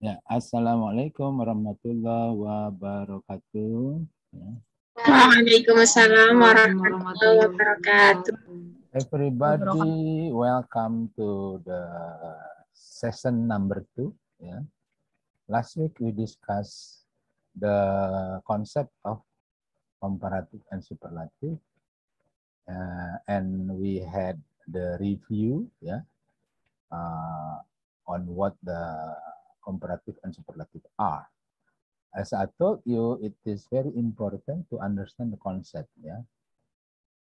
Ya, assalamualaikum warahmatullahi wabarakatuh. Ya. Waalaikumsalam warahmatullahi wabarakatuh. Everybody, welcome to the session number 2. Ya. Last week we discussed the concept of comparative and superlative, and we had the review, on what the comparative and superlative are. As I told you, it is very important to understand the concept.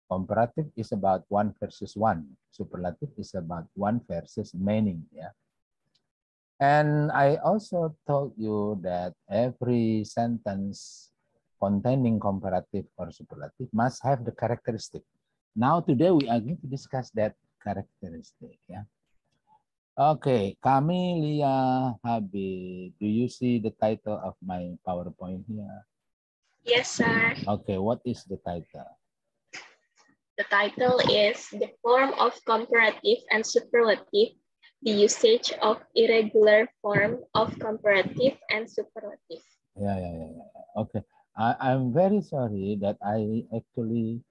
Comparative is about one versus one. Superlative is about one versus many. And I also told you that every sentence containing comparative or superlative must have the characteristic. Now today we are going to discuss that characteristic. Okay, Camelia Habib, do you see the title of my PowerPoint here? Yes, sir. Okay, what is the title? The title is The Form of Comparative and Superlative, the Usage of Irregular Form of Comparative and Superlative. Yeah. Okay, I'm very sorry that I actually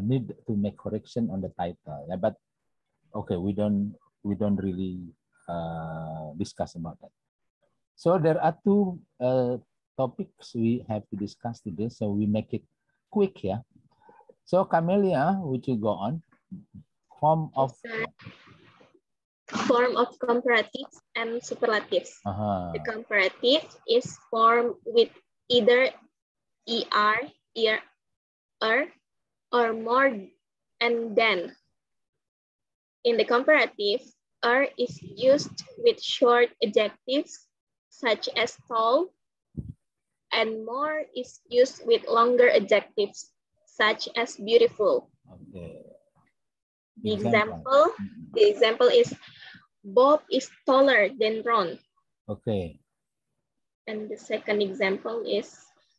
need to make correction on the title. But okay, we don't really discuss about that. So there are two topics we have to discuss today, so we make it quick. So Camelia, would you go on? Form of Comparatives and superlatives. The comparative is formed with either or more and than. In the comparative, is used with short adjectives such as tall, and more is used with longer adjectives such as beautiful. Okay. The example is Bob is taller than Ron. Okay. And the second example is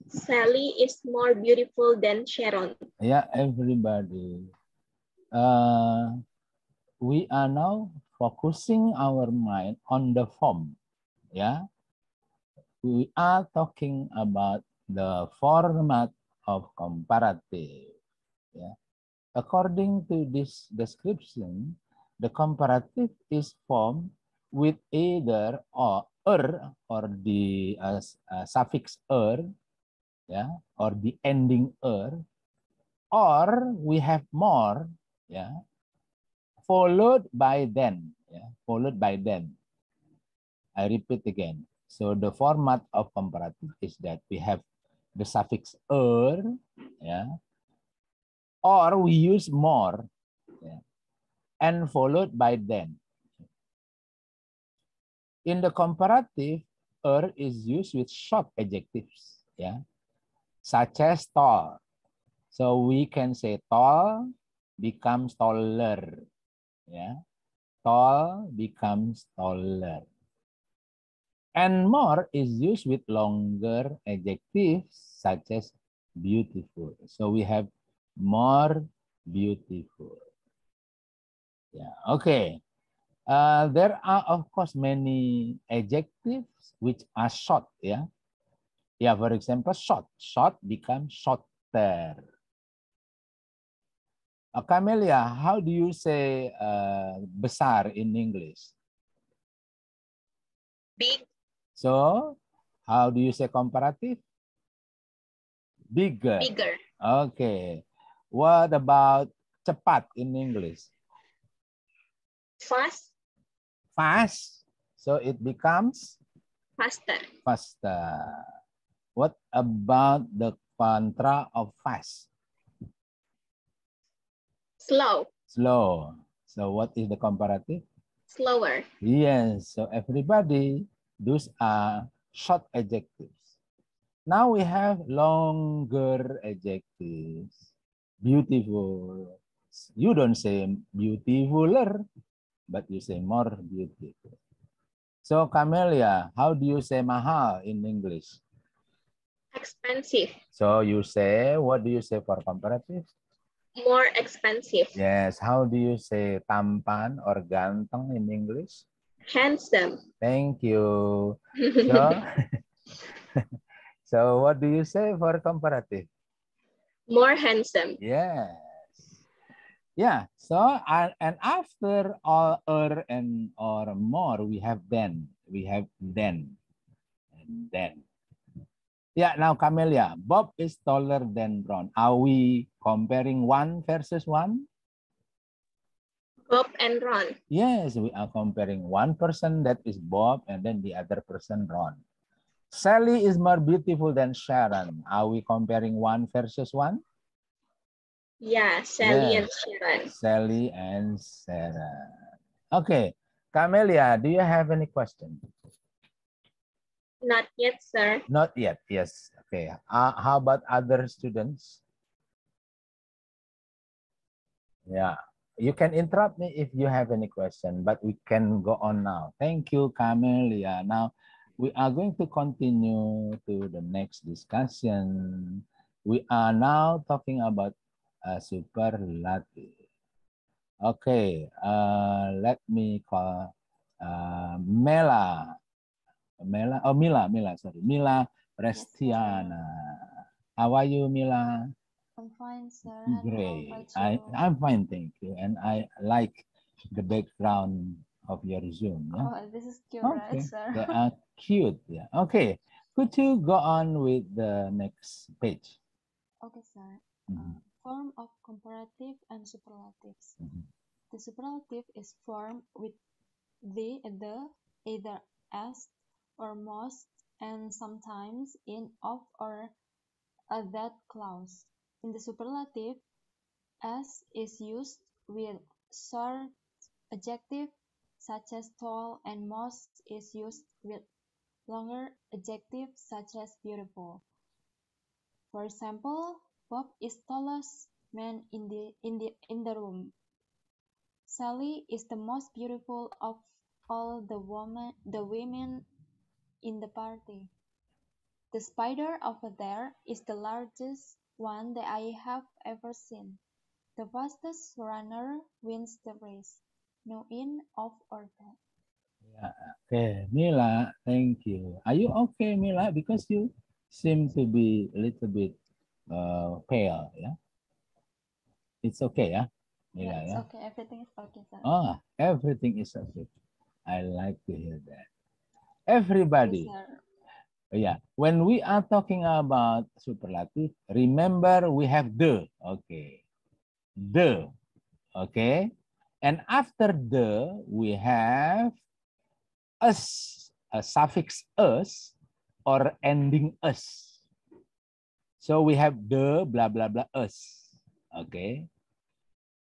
Sally is more beautiful than Sharon. Yeah, everybody. We are now focusing our mind on the form. We are talking about the format of comparative. According to this description, the comparative is formed with either or the suffix er, or the ending er, or we have more, followed by then. I repeat again. So the format of comparative is that we have the suffix er, or we use more, and followed by then. In the comparative, er is used with short adjectives, such as tall. So we can say tall becomes taller. Tall becomes taller. And more is used with longer adjectives such as beautiful. So we have more beautiful. Okay. There are, of course, many adjectives which are short. For example, short. Short becomes shorter. Camelia, how do you say besar in English? Big. So, how do you say comparative? Bigger. Bigger. Okay. What about cepat in English? Fast. Fast. So it becomes? Faster. Faster. What about the contra of fast? Slow. Slow. So what is the comparative? Slower. Yes. So everybody, those are short adjectives. Now we have longer adjectives. Beautiful. You don't say beautifuler, but you say more beautiful. So Camelia, how do you say mahal in English? Expensive. So you say, what do you say for comparative? More expensive. Yes. How do you say tampan or ganteng in English? Handsome. Thank you. So, so what do you say for comparative? More handsome. Yes. Yeah. So, and after all and or more, we have then. We have then. And then. Yeah, now Camelia, Bob is taller than Ron. Are we comparing one versus one? Bob and Ron. Yes, we are comparing one person, that is Bob, and then the other person, Ron. Sally is more beautiful than Sharon. Are we comparing one versus one? Yeah, Sally and Yes, Sharon. Sally and Sarah. Okay, Camelia, do you have any question? Not yet, sir. Not yet, yes. Okay, how about other students? Yeah, you can interrupt me if you have any question, but we can go on now. Thank you, Camelia. Now, we are going to continue to the next discussion. We are now talking about superlative. Okay, let me call Mela. Mila, sorry. Mila Restiana. How are you, Mila? I'm fine, sir. Great. I'm fine, thank you. And I like the background of your Zoom. Yeah? Oh, this is cute, Okay. right, sir? They are cute. Yeah. Okay. Could you go on with the next page? Okay, sir. Mhm. Form of comparative and superlatives. Mhm. The superlative is formed with the, either as, or most, and sometimes in, of, or a that clause. In the superlative, as is used with short adjective such as tall, and most is used with longer adjectives such as beautiful. For example, Bob is tallest man in the room. Sally is the most beautiful of all the women in the party. The spider over there is the largest one that I have ever seen. The fastest runner wins the race. No in, of, or that. Yeah. Okay, Mila, thank you. Are you okay, Mila? Because you seem to be a little bit pale. Yeah, it's okay. Yeah, Mila. Yeah, it's Yeah. okay. Everything is okay, sir. Oh, everything is okay. I like to hear that. Yes, Everybody. sir. Yeah. When we are talking about superlative, remember we have the. Okay. The. Okay. And after the, we have us, a suffix us or ending us. So we have the blah, blah, blah, us. Okay.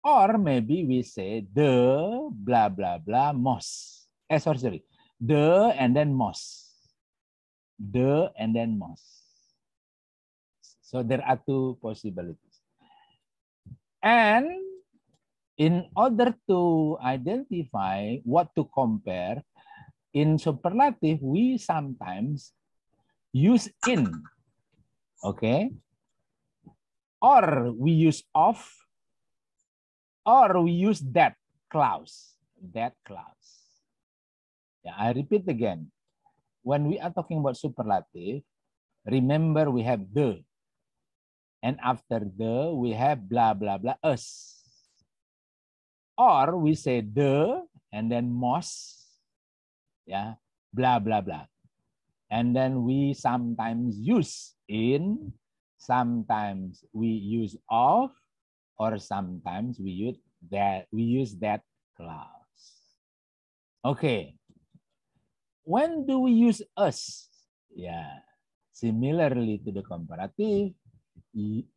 Or maybe we say the blah, blah, blah, most. Sorry. The and then most. The and then most. So there are two possibilities. And in order to identify what to compare, in superlative, we sometimes use in, okay? Or we use of, or we use that clause, that clause. Yeah, I repeat again. When we are talking about superlative, remember we have the. And after the, we have blah, blah, blah, us. Or we say the, and then most, yeah, blah, blah, blah. And then we sometimes use in, sometimes we use of, or sometimes we use that clause. Okay. When do we use us? Yeah. Similarly to the comparative,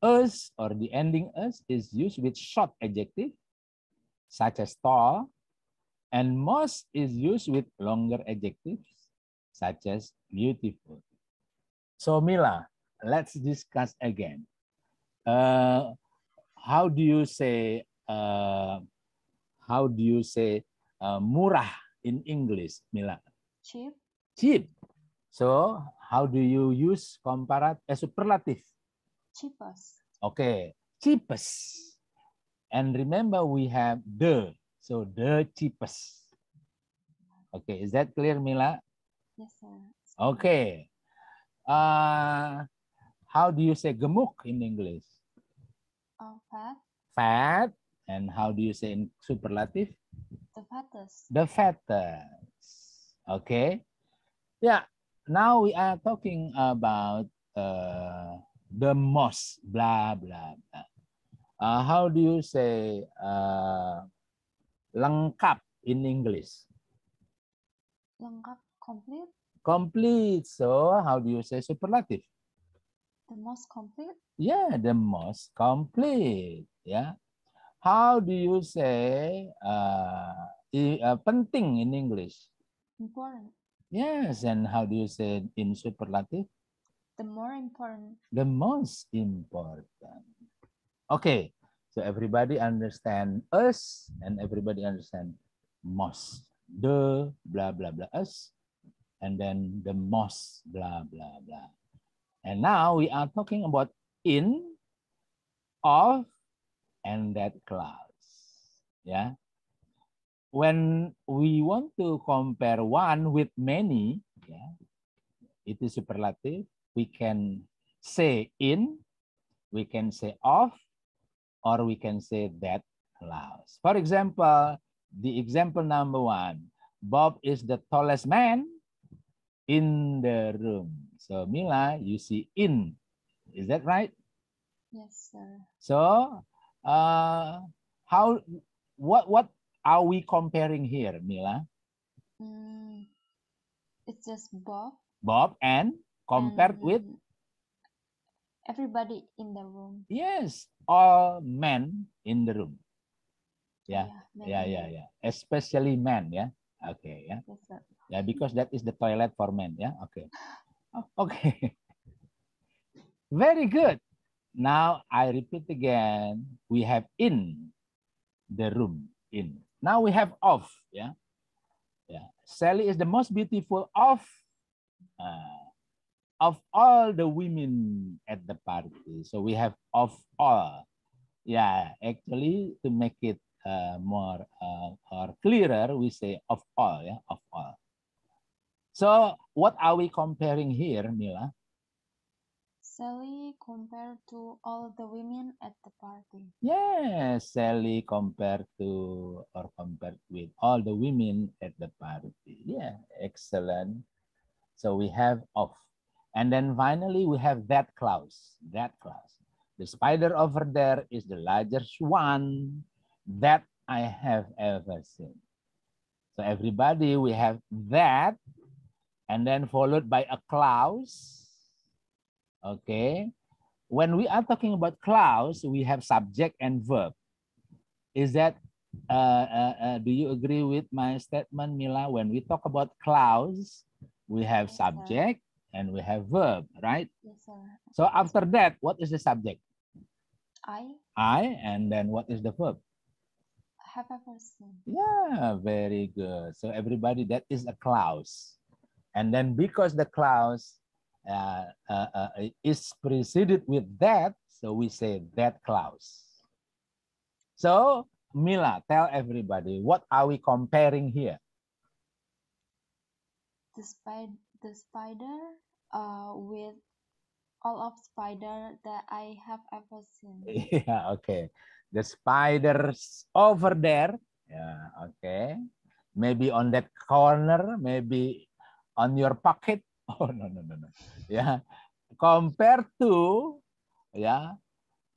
us or the ending us is used with short adjective such as tall, and most is used with longer adjectives such as beautiful. So Mila, let's discuss again. How do you say murah in English, Mila? Cheap. Cheap. So how do you use superlative? Cheapest. Okay, cheapest. And remember we have the, so the cheapest. Okay, is that clear, Mila? Yes, sir. Okay. How do you say gemuk in English? Fat. Fat. And how do you say in superlative? The fattest. The fattest. Okay. Yeah. Now we are talking about the most, blah, blah, blah. How do you say lengkap in English? Lengkap, complete. Complete. So how do you say superlative? The most complete. Yeah, the most complete. Yeah. How do you say penting in English? Important. Yes, and how do you say in superlative? The more important. The most important. Okay, so everybody understand us and everybody understand most. The blah blah blah us, and then the most blah blah blah. And now we are talking about in, of, and that clause. Yeah. When we want to compare one with many, yeah, it is superlative. We can say in, we can say of, or we can say that clause. For example, the example number 1, Bob is the tallest man in the room. So Mila, you see in. Is that right? Yes, sir. So what are we comparing here, Mila? It's just Bob. Bob and compared with? Everybody in the room. Yes, all men in the room. Yeah, Oh, yeah. Especially men, yeah. Okay, yeah. Yes, sir. Yeah, because that is the toilet for men, yeah. Okay. Okay. Very good. Now I repeat again. We have in the room, in. Now we have of, yeah. Yeah. Sally is the most beautiful of all the women at the party. So we have of all. Yeah, actually to make it more or clearer, we say of all, yeah, of all. So what are we comparing here, Mila? Sally compared to all the women at the party. Yes, Sally compared to or compared with all the women at the party. Yeah, excellent. So we have of. And then finally we have that clause, that clause. The spider over there is the largest one that I have ever seen. So everybody, we have that, and then followed by a clause. Okay. When we are talking about clause, we have subject and verb. Is that, do you agree with my statement, Mila? When we talk about clause, we have subject and we have verb, right? Yes, sir. So after that, what is the subject? I, and then what is the verb? have ever seen. Yeah, very good. So everybody, that is a clause. And then because the clause is preceded with that, so we say that clause. So Mila, tell everybody, what are we comparing here? The spider with all of spider that I have ever seen. Yeah, okay. The spiders over there. Yeah, okay. Maybe on that corner, maybe on your pocket. Oh, no. Yeah. Compared to, yeah,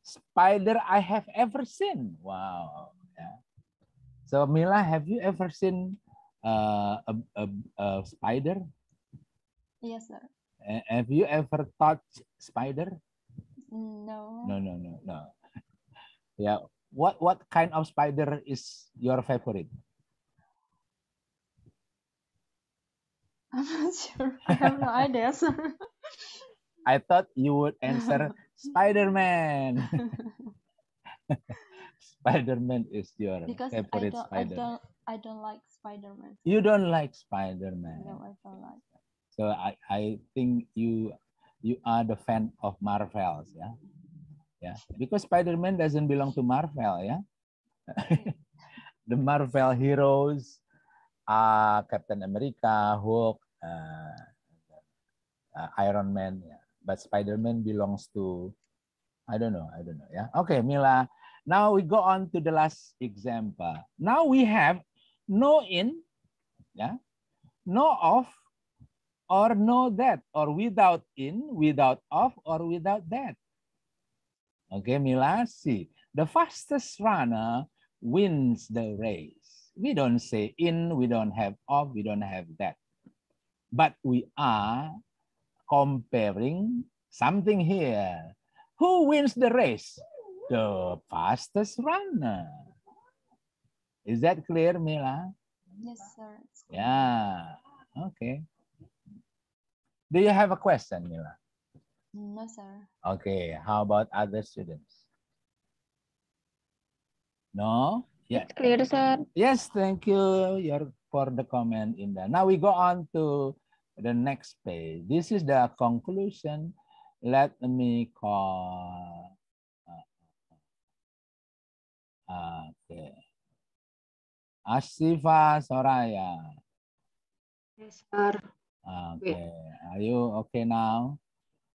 spider I have ever seen. Wow. Yeah. So Mila, have you ever seen a spider? Yes, sir. Have you ever touched spider? No. No. Yeah. What kind of spider is your favorite? I'm not sure. I have no idea, sir. I thought you would answer Spider-Man. Spider-Man is your because favorite spider. I don't like Spider-Man. You don't like Spider-Man. No, I don't like. So I think you are the fan of Marvels, yeah? Yeah. Because Spider-Man doesn't belong to Marvel, yeah? The Marvel heroes, Captain America, Hulk, Iron Man. Yeah. But Spider-Man belongs to, I don't know. Yeah. Okay, Mila. Now we go on to the last example. Now we have no in, yeah, no of, or no that, or without in, without of, or without that. Okay, Mila, see. The fastest runner wins the race. We don't say in, we don't have of, we don't have that. But we are comparing something here. Who wins the race? The fastest runner. Is that clear, Mila? Yes, sir. Yeah. Okay. Do you have a question, Mila? No, sir. Okay. How about other students? No? Yeah. It's clear, sir. Yes, thank you for the comment, Indah. Now we go on to the next page. This is the conclusion. Let me call. Okay. Ashifa Soraya. Yes, sir. Okay. Are you okay now?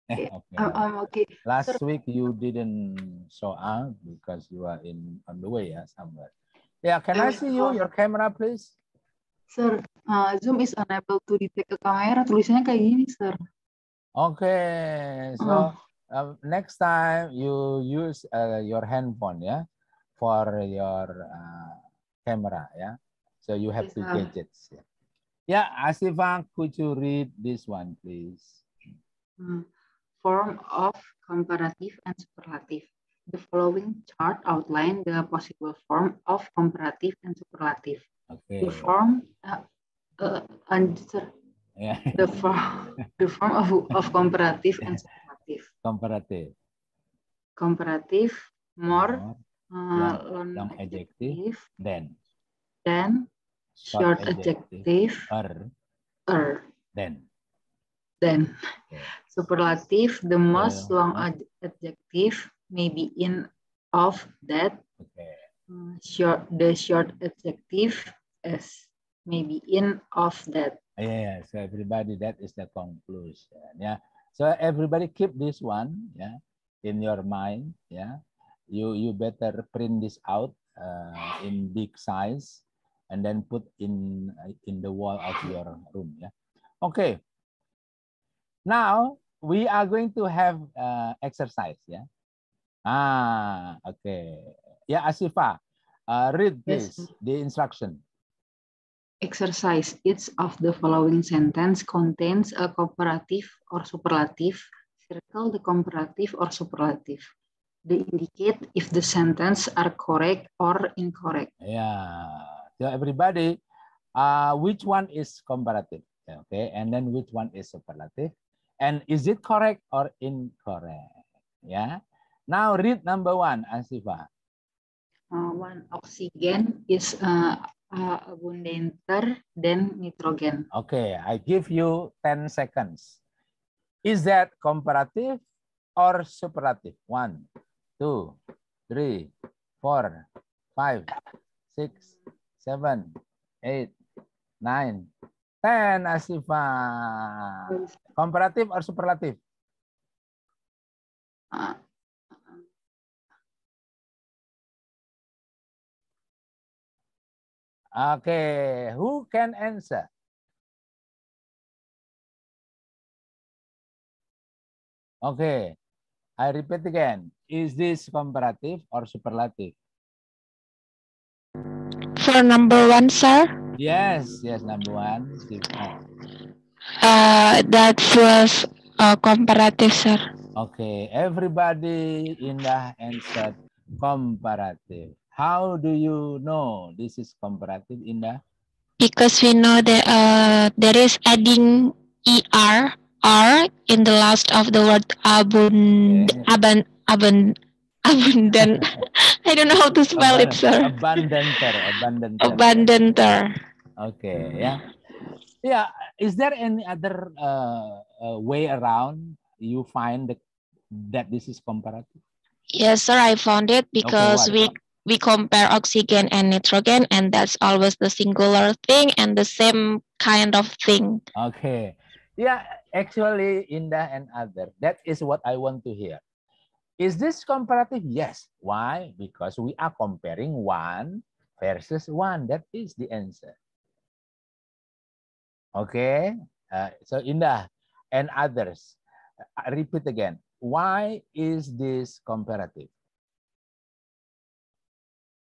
Yeah, Okay. I'm okay. Last Sir, week you didn't show up because you are on the way, yeah, somewhere. Yeah, can I see you? Your camera, please. Sir, Zoom is unable to detect a camera. Tulisannya kayak gini, sir. Okay. So next time you use your handphone, yeah, for your camera, yeah. So you have Yes, two sir. gadgets. Yeah. Yeah, Asifa, could you read this one, please? Form of comparative and superlative. The following chart outline the possible form of comparative and superlative. Okay. The form, Yeah. the form of comparative and superlative. Comparative. Comparative, more, long long adjective, then short adjective, then. Then, Okay. superlative, the most long adjective may be in, of, that. Okay. The short adjective is maybe in, of, that. Yeah, so everybody, that is the conclusion. Yeah. So everybody keep this one, yeah, in your mind. Yeah. You better print this out in big size and then put in the wall of your room. Yeah. Okay. Now we are going to have exercise. Yeah. Okay. Yeah, Asifa, read please the instruction. Exercise. Each of the following sentence contains a comparative or superlative. Circle the comparative or superlative. They indicate if the sentence are correct or incorrect. Yeah. So everybody, which one is comparative? Okay, and then which one is superlative? And is it correct or incorrect? Yeah. Now read number one, Asifa. One, oxygen is abundanter than nitrogen. Okay, I give you 10 seconds. Is that comparative or superlative? 1, 2, 3, 4, 5, 6, 7, 8, 9, 10, Asifa. Comparative or superlative? Okay, who can answer? Okay, I repeat again. Is this comparative or superlative? For number one, sir. Yes, number one. That was comparative, sir. Okay, everybody in the answered comparative. How do you know this is comparative, Indah? Because we know that there is adding er in the last of the word abundant. I don't know how to spell it, sir. Abundanter. Okay, yeah. Yeah, is there any other way around you find that this is comparative? Yes, sir, I found it because Okay, we compare oxygen and nitrogen, and that's always the singular thing and the same kind of thing. Okay. Yeah, actually, Indah and other, that is what I want to hear. Is this comparative? Yes. Why? Because we are comparing one versus one. That is the answer. Okay. So Indah and others, I repeat again. Why is this comparative?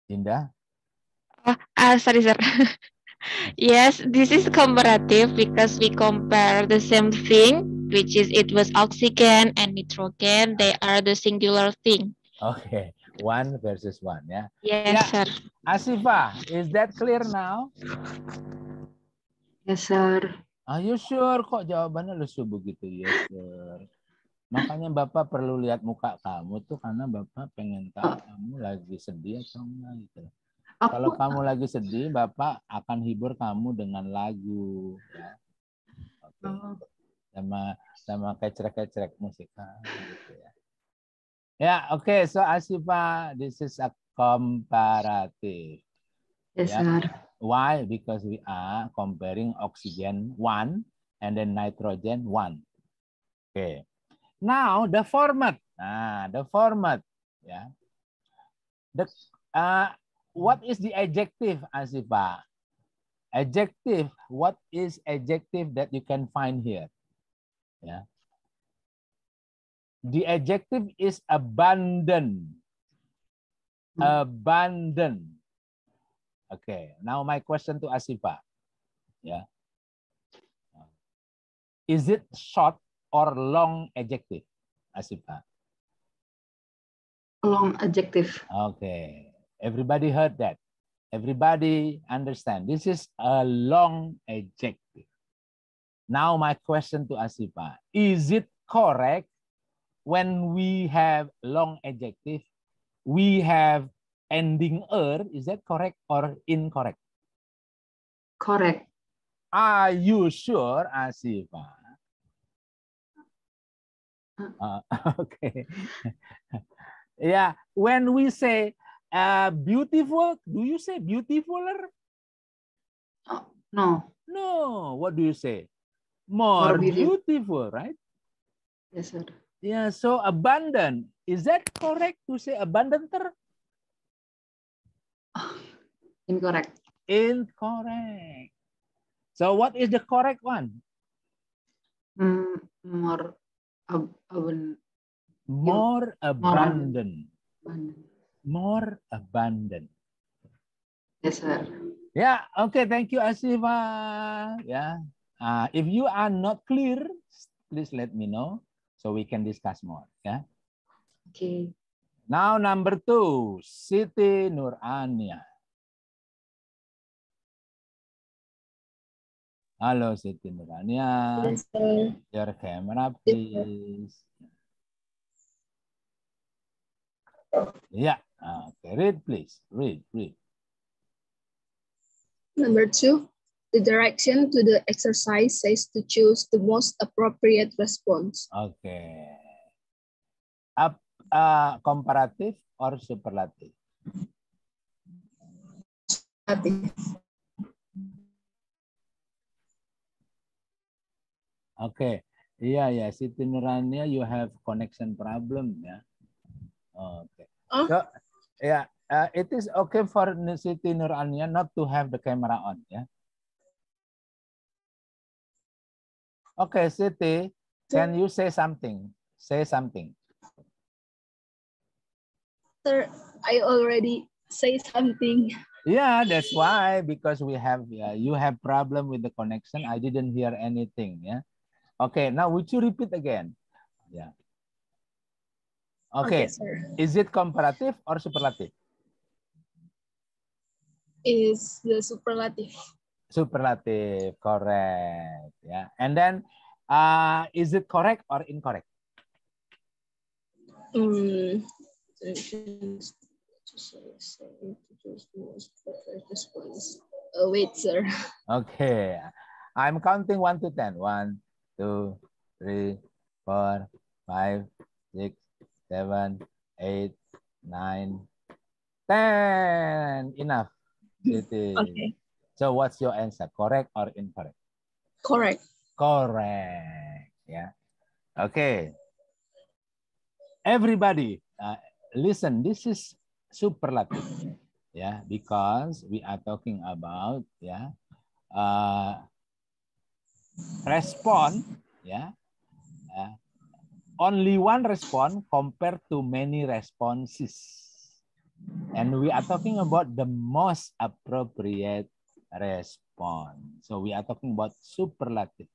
Indah? Sorry, sir. Yes, this is comparative because we compare the same thing, which is it was oxygen and nitrogen. They are the singular thing. Okay, one versus one, ya. Yes, Yeah. sir. Asifa, is that clear now? Yes, sir. Are you sure? Kok jawabannya lusuh begitu? Yes, sir. Makanya Bapak perlu lihat muka kamu tuh karena Bapak pengen tahu kamu lagi sedih atau enggak gitu. Kalau kamu lagi sedih, Bapak akan hibur kamu dengan lagu, ya. Oke. Sama kecrek-kecrek musik gitu ya. Ya, oke. So Asifa, this is a comparative. Yes, Yeah. sir. Why? Because we are comparing oxygen 1 and then nitrogen 1. Okay. Now the format. The format. Yeah. What is the adjective, Asifa? Adjective. What is adjective that you can find here? Yeah. The adjective is abundant. Abundant. Okay. Now my question to Asifa. Yeah. Is it short or long adjective, Asifa? Long adjective. Okay. Everybody heard that. Everybody understand. This is a long adjective. Now my question to Asifa. Is it correct when we have long adjective, we have ending er? Is that correct or incorrect? Correct. Are you sure, Asifa? Okay. Yeah, when we say beautiful, do you say beautifuler? No. No. What do you say? More beautiful, right? Yes, sir. Yeah, so abundant. Is that correct to say abundanter? Incorrect. Incorrect. So what is the correct one? More abundant. More abundant. More abundant. Yes, sir. Yeah, okay, thank you, Asifa. Yeah. If you are not clear, please let me know so we can discuss more. Yeah. Okay. Now number 2, Siti Nurania. Halo Siti Nurania. Yes, sir. Your camera, please. Yeah. Okay. Read, please. Read. Number 2, the direction to the exercise says to choose the most appropriate response. Okay. Comparative or superlative? Okay. Yeah. Siti Nurania, you have connection problem, yeah. Okay. So, yeah, it is okay for Siti Nurania not to have the camera on, yeah. Okay, Siti, can you say something? Say something. Sir, I already say something. Yeah, that's why, because we have you have problem with the connection. I didn't hear anything. Yeah. Okay. Now, would you repeat again? Yeah. Okay. Sir. Is it comparative or superlative? Is the superlative. Superlative, correct. Yeah. And then, is it correct or incorrect? Wait, sir. Okay. I'm counting 1 to 10. 1, 2, 3, 4, 5, 6, 7, 8, 9, 10. Enough. Siti. Okay. So what's your answer? Correct or incorrect? Correct. Correct. Yeah. Okay. Everybody, listen. This is superlative. Yeah, because we are talking about respond. Yeah. Only one response compared to many responses. And we are talking about the most appropriate response. So we are talking about superlative.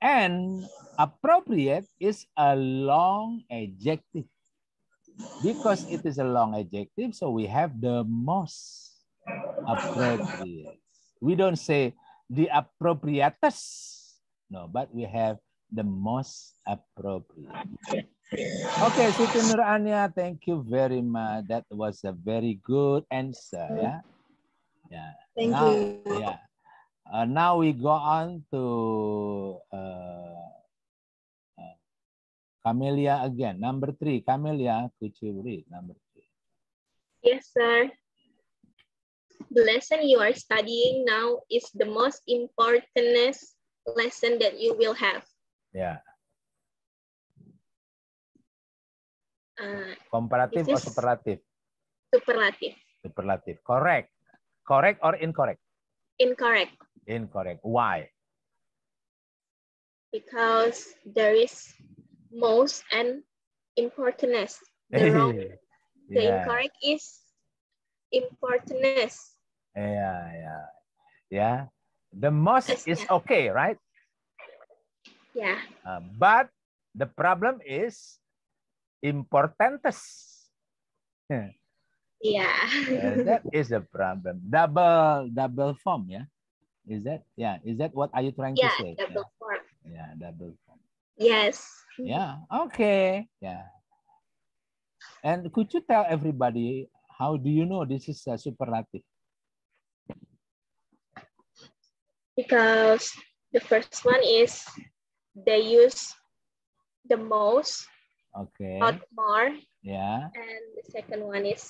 And appropriate is a long adjective. Because it is a long adjective, so we have the most appropriate. We don't say the appropriatest. No, but we have the most appropriate. Okay, Siti Nurania, thank you very much. That was a very good answer. Yeah. Yeah. Thank now, you. Yeah. Now we go on to Camelia again. Number 3. Camelia, could you read number 3? Yes, sir. The lesson you are studying now is the most important lesson that you will have. Yeah. Comparative or superlative? Superlative. Superlative. Correct. Correct or incorrect? Incorrect. Incorrect. Why? Because there is most and importance. The wrong, the incorrect is importance. Yeah. The most is okay, right? Yeah. But the problem is importance. Yeah. That is the problem. Double form, yeah? Is that what are you trying to say? Double form. Yeah, double form. Yes. Yeah, okay. Yeah. And could you tell everybody, how do you know this is a superlative? Because the first one is they use the most, not more. Yeah. And the second one is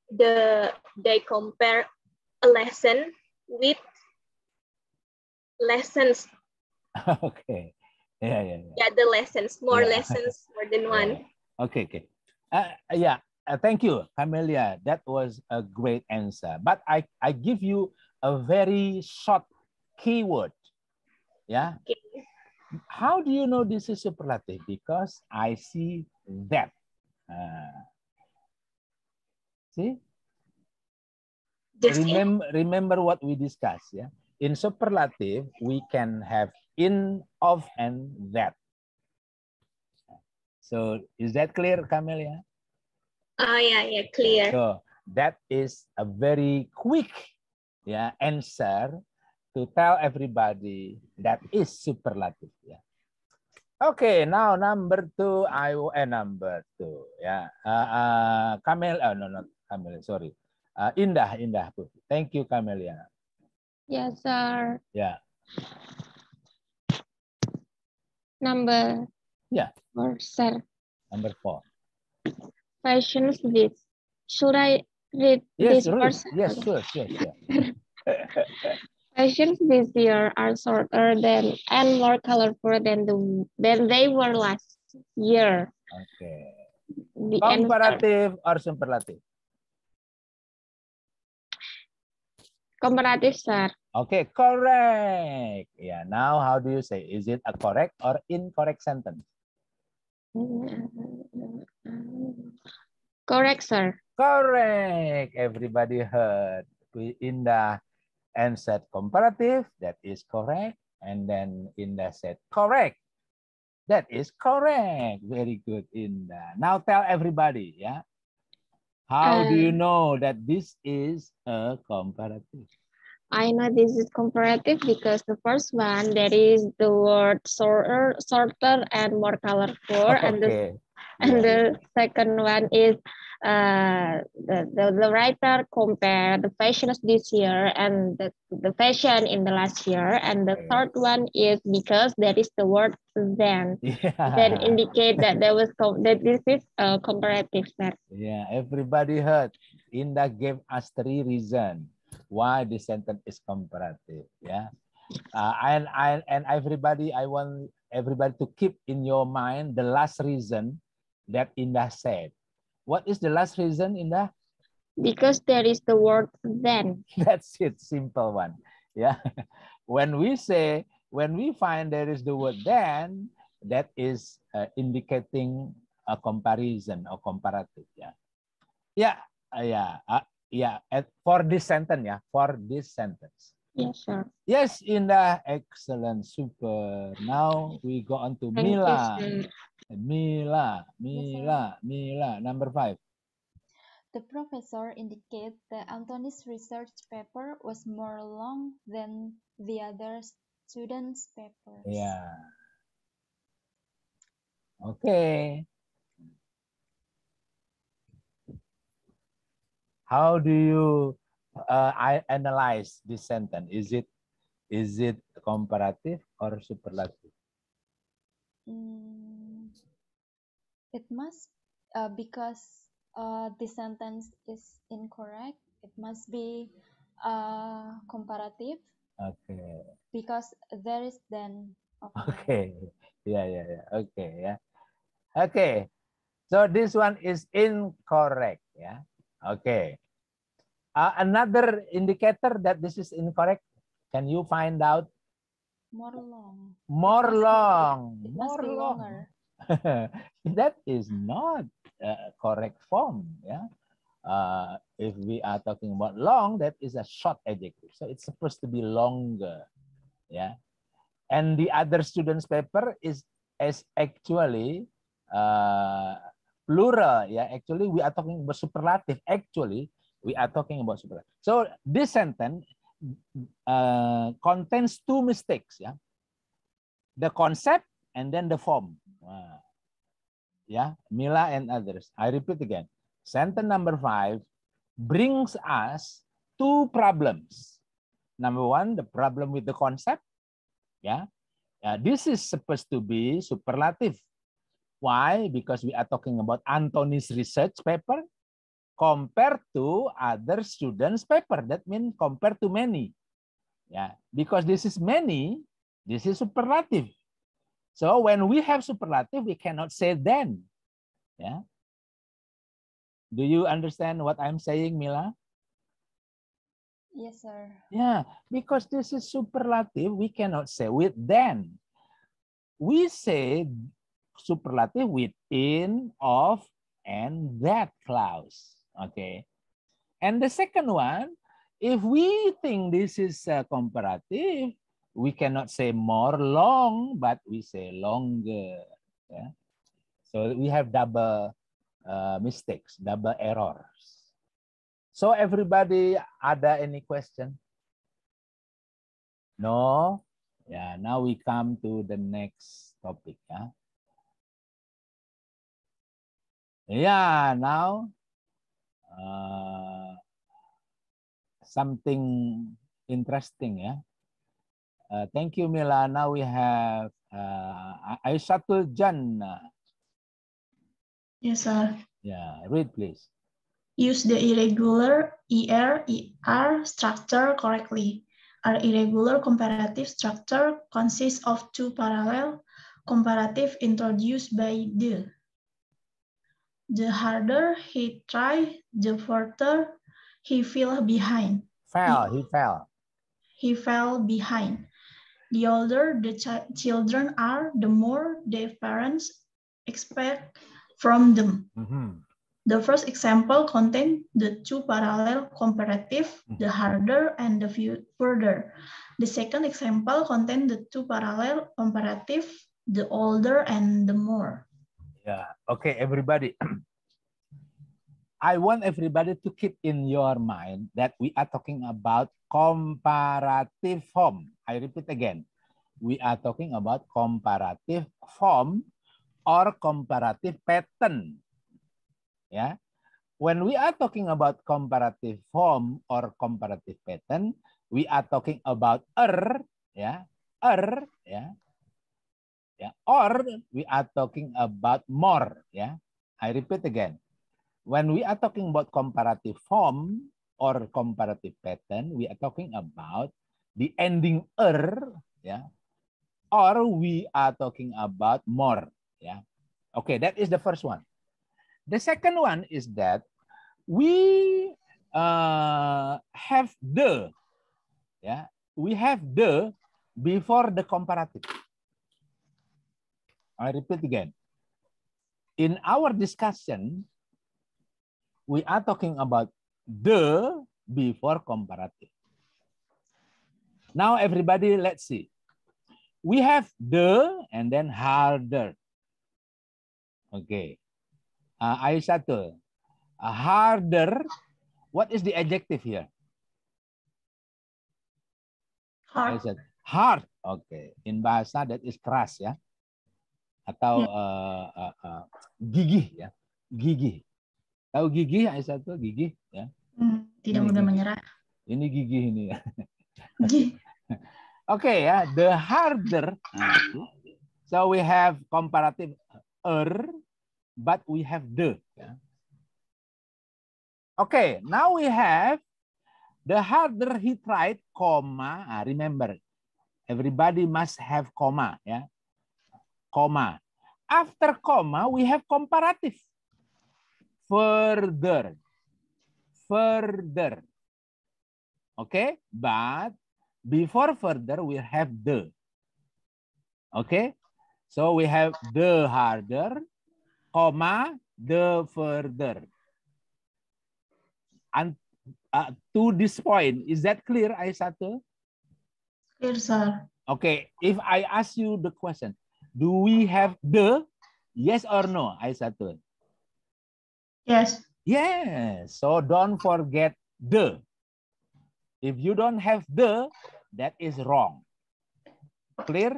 they compare a lesson with lessons. Okay. Yeah. Yeah, the lessons, more lessons, more than one. Okay. Thank you, Camelia. That was a great answer. But I give you a very short keyword. Yeah. Okay. How do you know this is superlative? Because I see that. See? Remember what we discussed. Yeah. In superlative, we can have in, of, and that. So is that clear, Camelia? Oh, yeah, clear. So that is a very quick answer to tell everybody that is superlative. Yeah. Okay, now number 2. Number 2. Yeah. Not Camelia. Sorry. Indah. Thank you, Camelia. Yes, sir. Yeah. Number 4, sir. Number 4. Questions this. Should I read this first? Yes, sure. Questions this year are shorter than and more colorful than they were last year. Okay. Comparative or superlative? Comparative, sir. Okay, correct. Yeah, now how do you say? Is it a correct or incorrect sentence? Correct, sir. Correct. Everybody heard. Indah answered comparative. That is correct. And then Indah said correct. That is correct. Very good, Indah. Now tell everybody, yeah. How do you know that this is a comparative? I know this is comparative because the first one, that is the word shorter and more colorful, Okay. And Yeah. the second one is the writer compare the fashion of this year and the fashion in the last year. And the third one is because there is the word then. Then Yeah. indicate that there was that this is a comparative set. Yeah, everybody heard. Indah gave us 3 reasons why the sentence is comparative. Yeah, and everybody, I want everybody to keep in your mind the last reason that Indah said. What is the last reason, Indah? Because there is the word then. That's it, simple one. Yeah, when we find there is the word then, that is indicating a comparison or comparative. Yeah. Yeah, for this sentence, for this sentence. Yes, sir. Yes, Indah, excellent, super. Now we go on to Thank Mila. you, sir. Mila, number 5. The professor indicated that Anthony's research paper was more long than the other students' papers. Yeah. Okay. How do you I analyze this sentence? Is it comparative or superlative? It must, because the sentence is incorrect, it must be comparative. Okay. Because there is then. Okay. Yeah. Okay. Yeah. Okay. So this one is incorrect. Yeah. Okay. Another indicator that this is incorrect. Can you find out? More long. More long. It must be longer. That is not correct form. Yeah. If we are talking about long, that is a short adjective. So it's supposed to be longer. Yeah. And the other students' paper is actually plural. Yeah. Actually, we are talking about superlative. Actually, we are talking about superlative. So this sentence contains 2 mistakes. Yeah. The concept and then the form. Yeah, Mila and others. I repeat again. Sentence number 5 brings us 2 problems. Number 1, the problem with the concept. Yeah. This is supposed to be superlative. Why? Because we are talking about Anthony's research paper compared to other students' paper. That means compared to many. Yeah. Because this is many, this is superlative. So when we have superlative, we cannot say then. Yeah. Do you understand what I'm saying, Mila? Yes, sir. Yeah, because this is superlative, we cannot say with then. We say superlative with in, of, and that clause. Okay. And the second one, if we think this is comparative, we cannot say more long, but we say longer. Yeah? So we have double mistakes, double errors. So everybody, ada any question? No? Yeah, now we come to the next topic. Yeah, now something interesting. Yeah. Thank you, Mila. Now we have Aisatul Jannah. Yes, sir. Yeah, read please. Use the irregular ER structure correctly. Our irregular comparative structure consists of 2 parallel comparative introduced by the. The harder he tried, the further he fell behind. He fell behind. The older the children are, the more their parents expect from them. The first example contains the 2 parallel comparative, the harder and the further. The second example contains the 2 parallel comparative, the older and the more. Yeah. Okay, everybody. I want everybody to keep in your mind that we are talking about comparative form. I repeat again. We are talking about comparative form or comparative pattern. Yeah. When we are talking about comparative form or comparative pattern, we are talking about yeah, yeah, or we are talking about more, yeah. I repeat again. When we are talking about comparative form or comparative pattern, we are talking about the ending yeah, or we are talking about more, yeah. Okay, that is the first one. The second one is that we have the, yeah, we have the before the comparative. I repeat again. In our discussion, we are talking about the before comparative. Now, everybody, let's see. We have the and then harder. Okay. Aisyah, harder. What is the adjective here? Hard. Hard. Okay. In bahasa that is keras ya. Atau gigih ya. Gigih. Tahu gigih Aisyah tuh gigih ya? Tidak mudah menyerah. Ini gigih ini ya. Gigih. Okay, ya, the harder. So we have comparative but we have the. Yeah. Okay, now we have the harder he tried, comma. Remember, everybody must have comma, yeah, comma. After comma, we have comparative. Further, further. Okay, but before further, we have the. Okay, so we have the harder, comma, the further. And to this point, is that clear, Aisyah? Clear, sir. Okay, if I ask you the question, do we have the? Yes or no, Aisyah? Yes. Yes, so don't forget the. If you don't have the, that is wrong. Clear?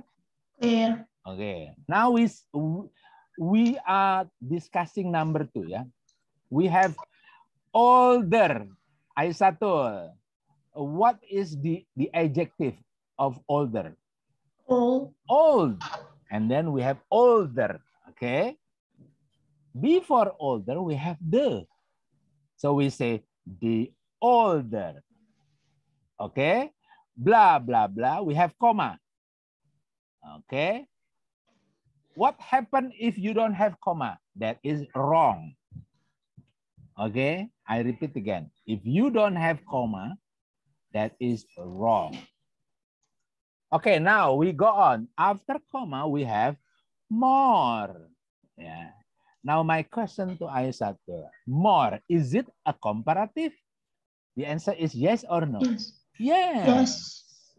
Clear. Okay, now we are discussing number 2, yeah? We have older. Aisyah, what is the adjective of older? Old. Old. And then we have older. Okay. Before older, we have the. So we say the older. Okay. Blah, blah, blah. We have comma. Okay. What happened if you don't have comma? That is wrong. Okay, I repeat again. If you don't have comma, that is wrong. Okay, now we go on. After comma, we have more. Yeah. Now my question to Aisyah, more, is it a comparative? The answer is yes or no? Yes. Yes. Yes.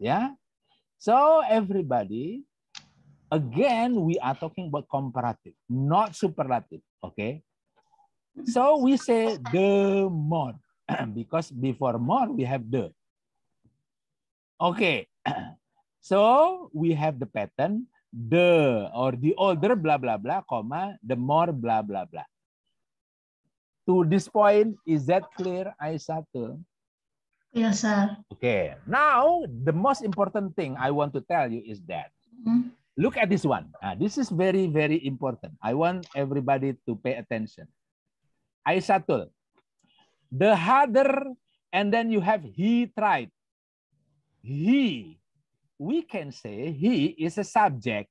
Yeah. So everybody, again, we are talking about comparative, not superlative. Okay. So we say the more because before more we have the. Okay, so we have the pattern the or the older blah blah blah comma the more blah blah blah. To this point, is that clear, Aisyah? Yes, sir. Okay, now the most important thing I want to tell you is that look at this one. This is very, very important. I want everybody to pay attention. Aisyah, the harder, and then you have he tried. He, we can say he is a subject,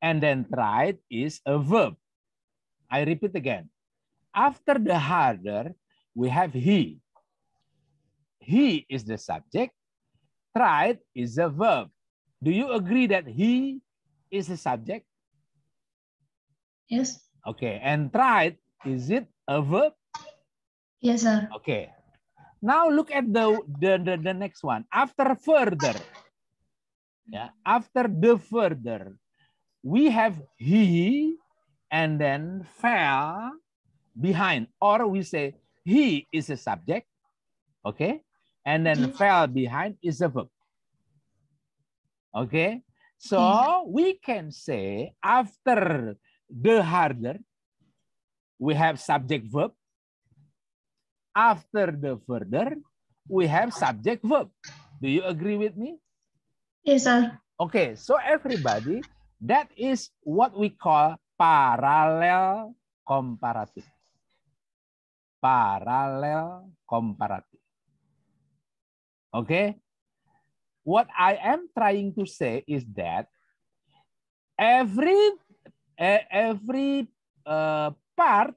and then tried is a verb. I repeat again. After the harder, we have he. He is the subject. Tried is a verb. Do you agree that he is a subject? Yes. Okay, and tried, is it a verb? Yes, sir. Okay. Now look at the next one. After further, yeah, after the further, we have he and then fell behind, or we say he is a subject, okay, and then fell behind is a verb. Okay, so we can say after the harder, we have subject verb. After the further, we have subject verb. Do you agree with me? Yes, sir. Okay, so everybody, that is what we call parallel comparative. Parallel comparative. Okay? What I am trying to say is that every part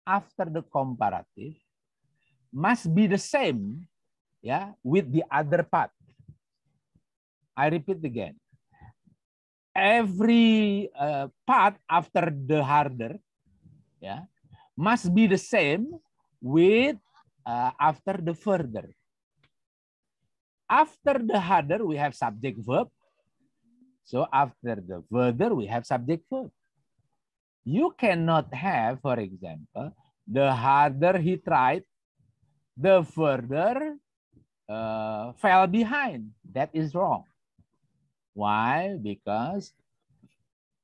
after the comparative must be the same, yeah, with the other part. I repeat again. Every part after the harder, yeah, must be the same with after the further. After the harder, we have subject verb. So after the further, we have subject verb. You cannot have, for example, the harder he tried, the further fell behind. That is wrong. Why? Because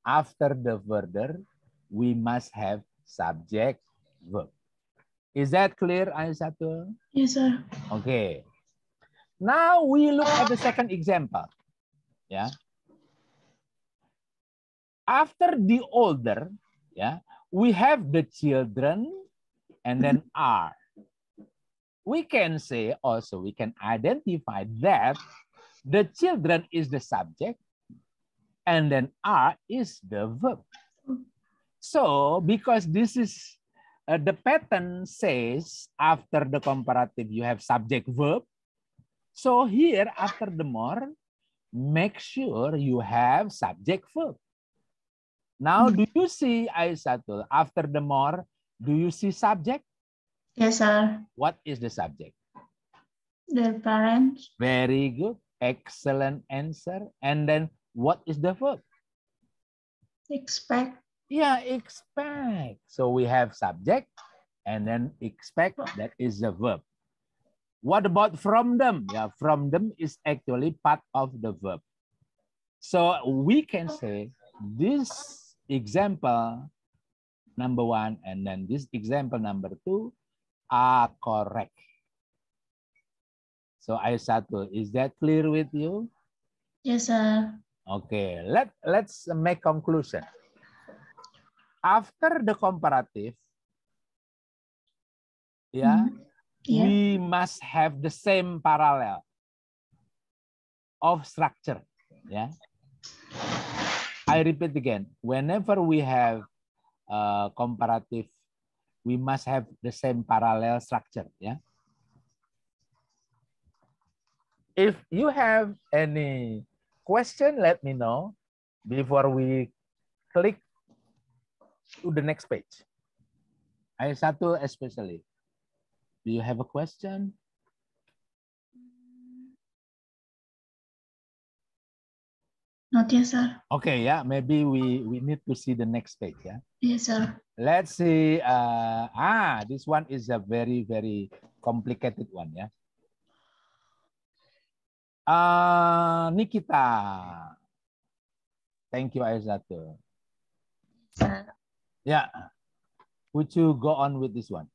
after the further, we must have subject verb. Is that clear, Aisyah? Yes, sir. Okay. Now we look at the second example. Yeah. After the older, yeah, we have the children and then are. We can say also, we can identify that the children is the subject and then are is the verb. So because this is the pattern says after the comparative you have subject verb. So here after the more, make sure you have subject verb. Now, do you see, Aisyah, after the more, do you see subject? Yes, sir. What is the subject? The parents. Very good. Excellent answer. And then what is the verb? Expect. Yeah, expect. So we have subject and then expect, that is the verb. What about from them? Yeah, from them is actually part of the verb. So we can say this example number 1 and then this example number 2 are correct. So Aisyah, is that clear with you? Yes, sir. Okay, let's make conclusion. After the comparative, yeah, we must have the same parallel of structure. Yeah. I repeat again, whenever we have comparative, we must have the same parallel structure. Yeah. If you have any question, let me know before we click to the next page. Aisyah especially. Do you have a question? Not yet, sir. Okay, yeah, maybe we need to see the next page, yeah? Yes, sir. Let's see. This one is a very, very complicated one, yeah? Nikita. Thank you, Aisyah. Sir. Yeah. Would you go on with this one?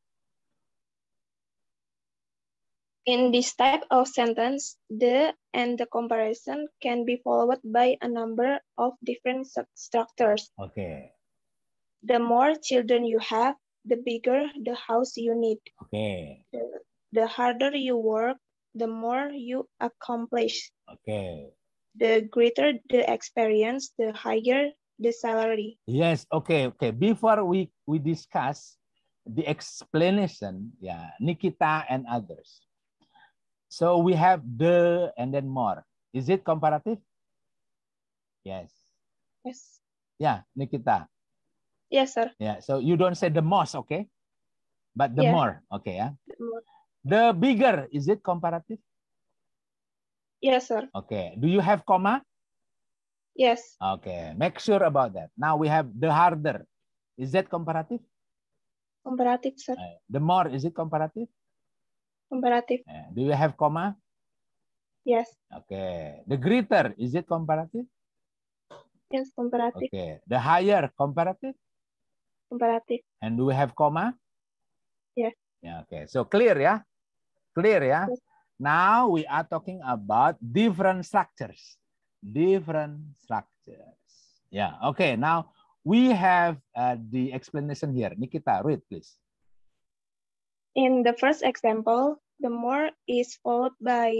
In this type of sentence, the and the comparison can be followed by a number of different structures. Okay. The more children you have, the bigger the house you need. Okay. The harder you work, the more you accomplish. Okay. The greater the experience, the higher the salary. Yes, okay, okay. Before we discuss the explanation, yeah, Nikita and others. So we have the and then more. Is it comparative? Yes. Yes. Yeah, Nikita. Yes, sir. Yeah, so you don't say the most, okay? But the more, okay, yeah? The bigger, is it comparative? Yes, sir. Okay. Do you have comma? Yes. Okay, make sure about that. Now we have the harder. Is that comparative? Comparative, sir. The more, is it comparative? Comparative. Do you have comma? Yes. Okay. The greater, is it comparative? Yes, comparative. Okay. The higher, comparative. Comparative. And do we have comma? Yes. Yeah, okay. So clear, yeah? Clear, yeah? Yes. Now we are talking about different structures. Different structures. Yeah, okay. Now we have the explanation here. Nikita, read, please. In the first example, the more is followed by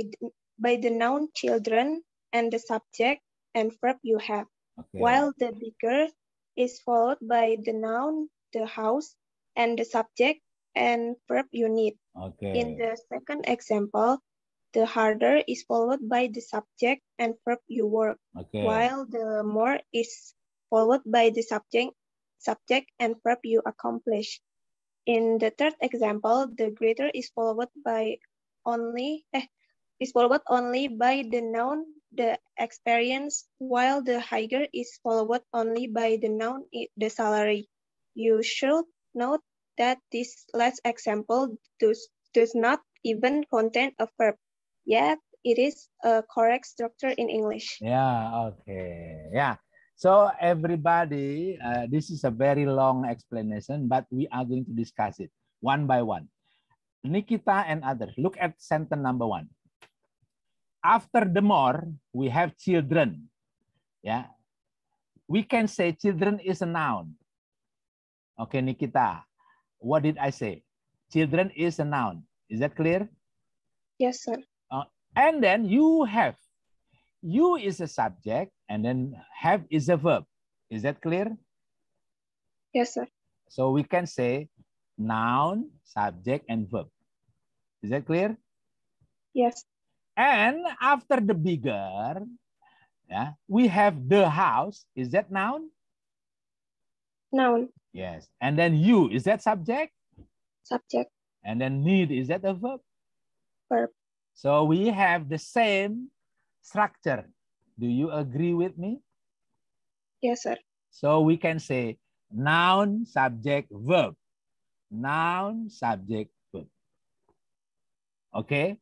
the noun children and the subject and verb you have, Okay. while the bigger is followed by the noun, the house, and the subject and verb you need. Okay. In the second example, the harder is followed by the subject and verb you work, Okay. while the more is followed by the subject and verb you accomplish. In the third example, the greater is followed only by the noun, the experience, while the higher is followed only by the noun, the salary. You should note that this last example does not even contain a verb, yet it is a correct structure in English. Yeah, okay. Yeah. So everybody, this is a very long explanation, but we are going to discuss it one by one. Nikita and others, look at sentence number 1. After the more, we have children. Yeah. We can say children is a noun. Okay, Nikita. What did I say? Children is a noun. Is that clear? Yes, sir. And then you have. You is a subject, and then have is a verb. Is that clear? Yes, sir. So we can say noun, subject, and verb. Is that clear? Yes. And after the bigger, yeah, we have the house. Is that noun? Noun. Yes. And then you, is that subject? Subject. And then need, is that a verb? Verb. So we have the same structure. Do you agree with me? Yes, sir. So we can say noun, subject, verb. Noun, subject, verb. Okay?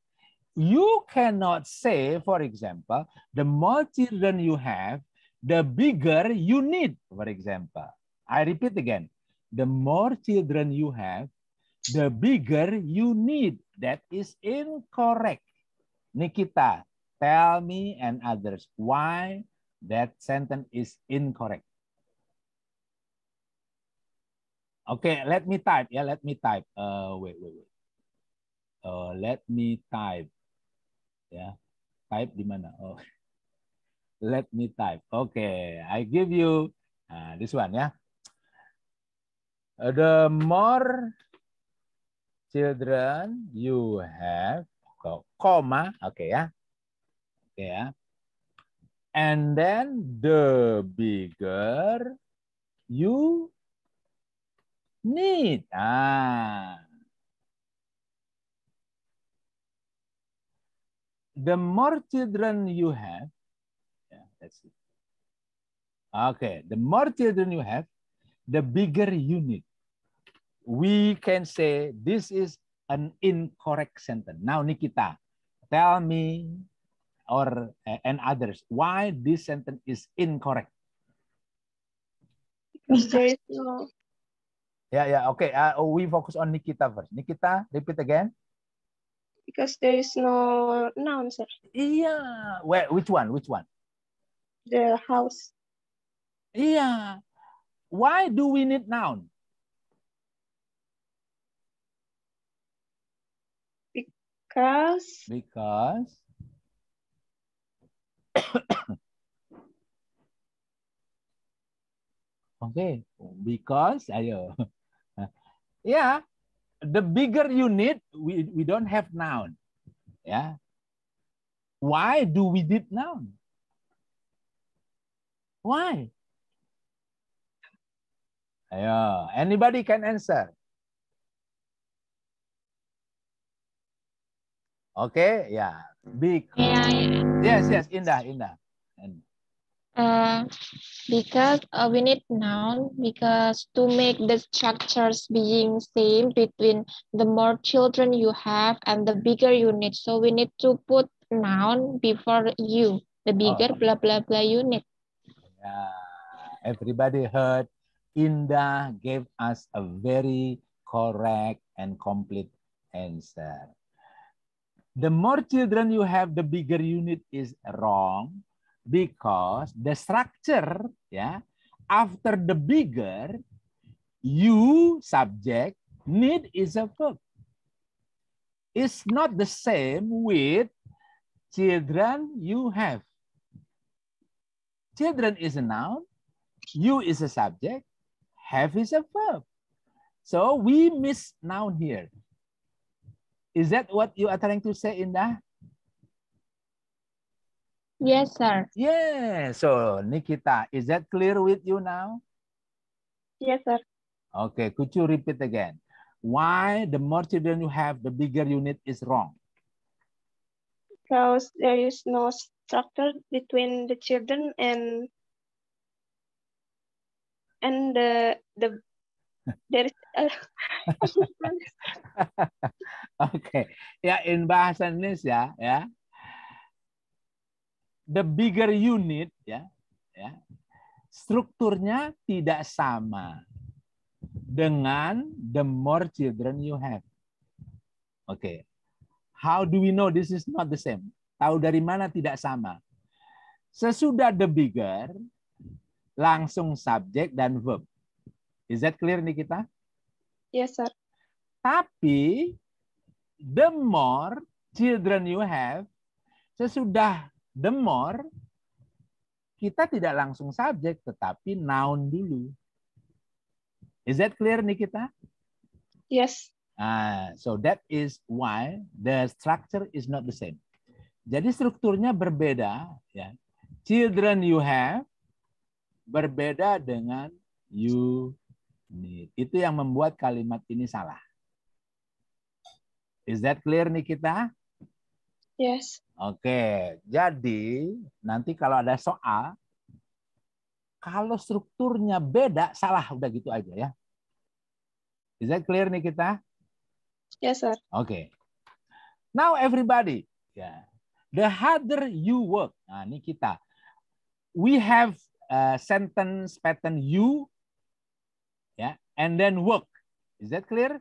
You cannot say, for example, the more children you have, the bigger you need, for example. I repeat again. The more children you have, the bigger you need. That is incorrect. Nikita, tell me and others why that sentence is incorrect. Okay, let me type. Yeah, let me type. Wait. Let me type. Yeah, type di mana? Oh, let me type. Okay, I give you this one. Yeah, the more children you have, comma. Okay, yeah. Okay, yeah. And then the bigger you need. The more children you have, yeah, that's it. Okay, the more children you have, the bigger you need. We can say this is an incorrect sentence. Now, Nikita, tell me and others why this sentence is incorrect. Because there is no. Yeah. Okay. We focus on Nikita first. Nikita, repeat again. Because there is no noun, sir. Yeah. Where? Which one? Which one? The house. Yeah. Why do we need noun? Because okay, because ayo. Yeah, the bigger you need, we don't have noun. Yeah. Why do we need noun? Why? Ayo, anybody can answer. Okay, yeah. Yes, Indah. Because we need noun because to make the structures being same between the more children you have and the bigger unit. So we need to put noun before you, the bigger blah blah blah unit. Everybody heard. Indah gave us a very correct and complete answer. The more children you have, the bigger unit is wrong because the structure, after the bigger, you subject, need is a verb. It's not the same with children you have. Children is a noun, you is a subject, have is a verb. So we miss noun here. Is that what you are trying to say, Indah? Yes, sir. Yeah. So Nikita, is that clear with you now? Yes, sir. Okay, could you repeat again? Why the more children you have, the bigger unit is wrong? Because there is no structure between the children and the there is Okay, ya in bahasa Indonesia the bigger unit strukturnya tidak sama dengan the more children you have. Okay, how do we know this is not the same? Tahu dari mana tidak sama? Sesudah the bigger langsung subjek dan verb. Is that clear, Nikita? Yes, sir. Tapi the more children you have, sesudah the more, kita tidak langsung subjek, tetapi noun dulu. Is that clear, Nikita? Yes. So that is why the structure is not the same. Jadi strukturnya berbeda. Children you have berbeda dengan you need. Itu yang membuat kalimat ini salah. Is that clear, Nikita? Yes. Oke, jadi nanti kalau ada soal, kalau strukturnya beda, salah, udah gitu aja ya. Is that clear, Nikita? Yes, sir. Okay. Now everybody, the harder you work, nah ini kita, we have sentence pattern you, and then work. Is that clear?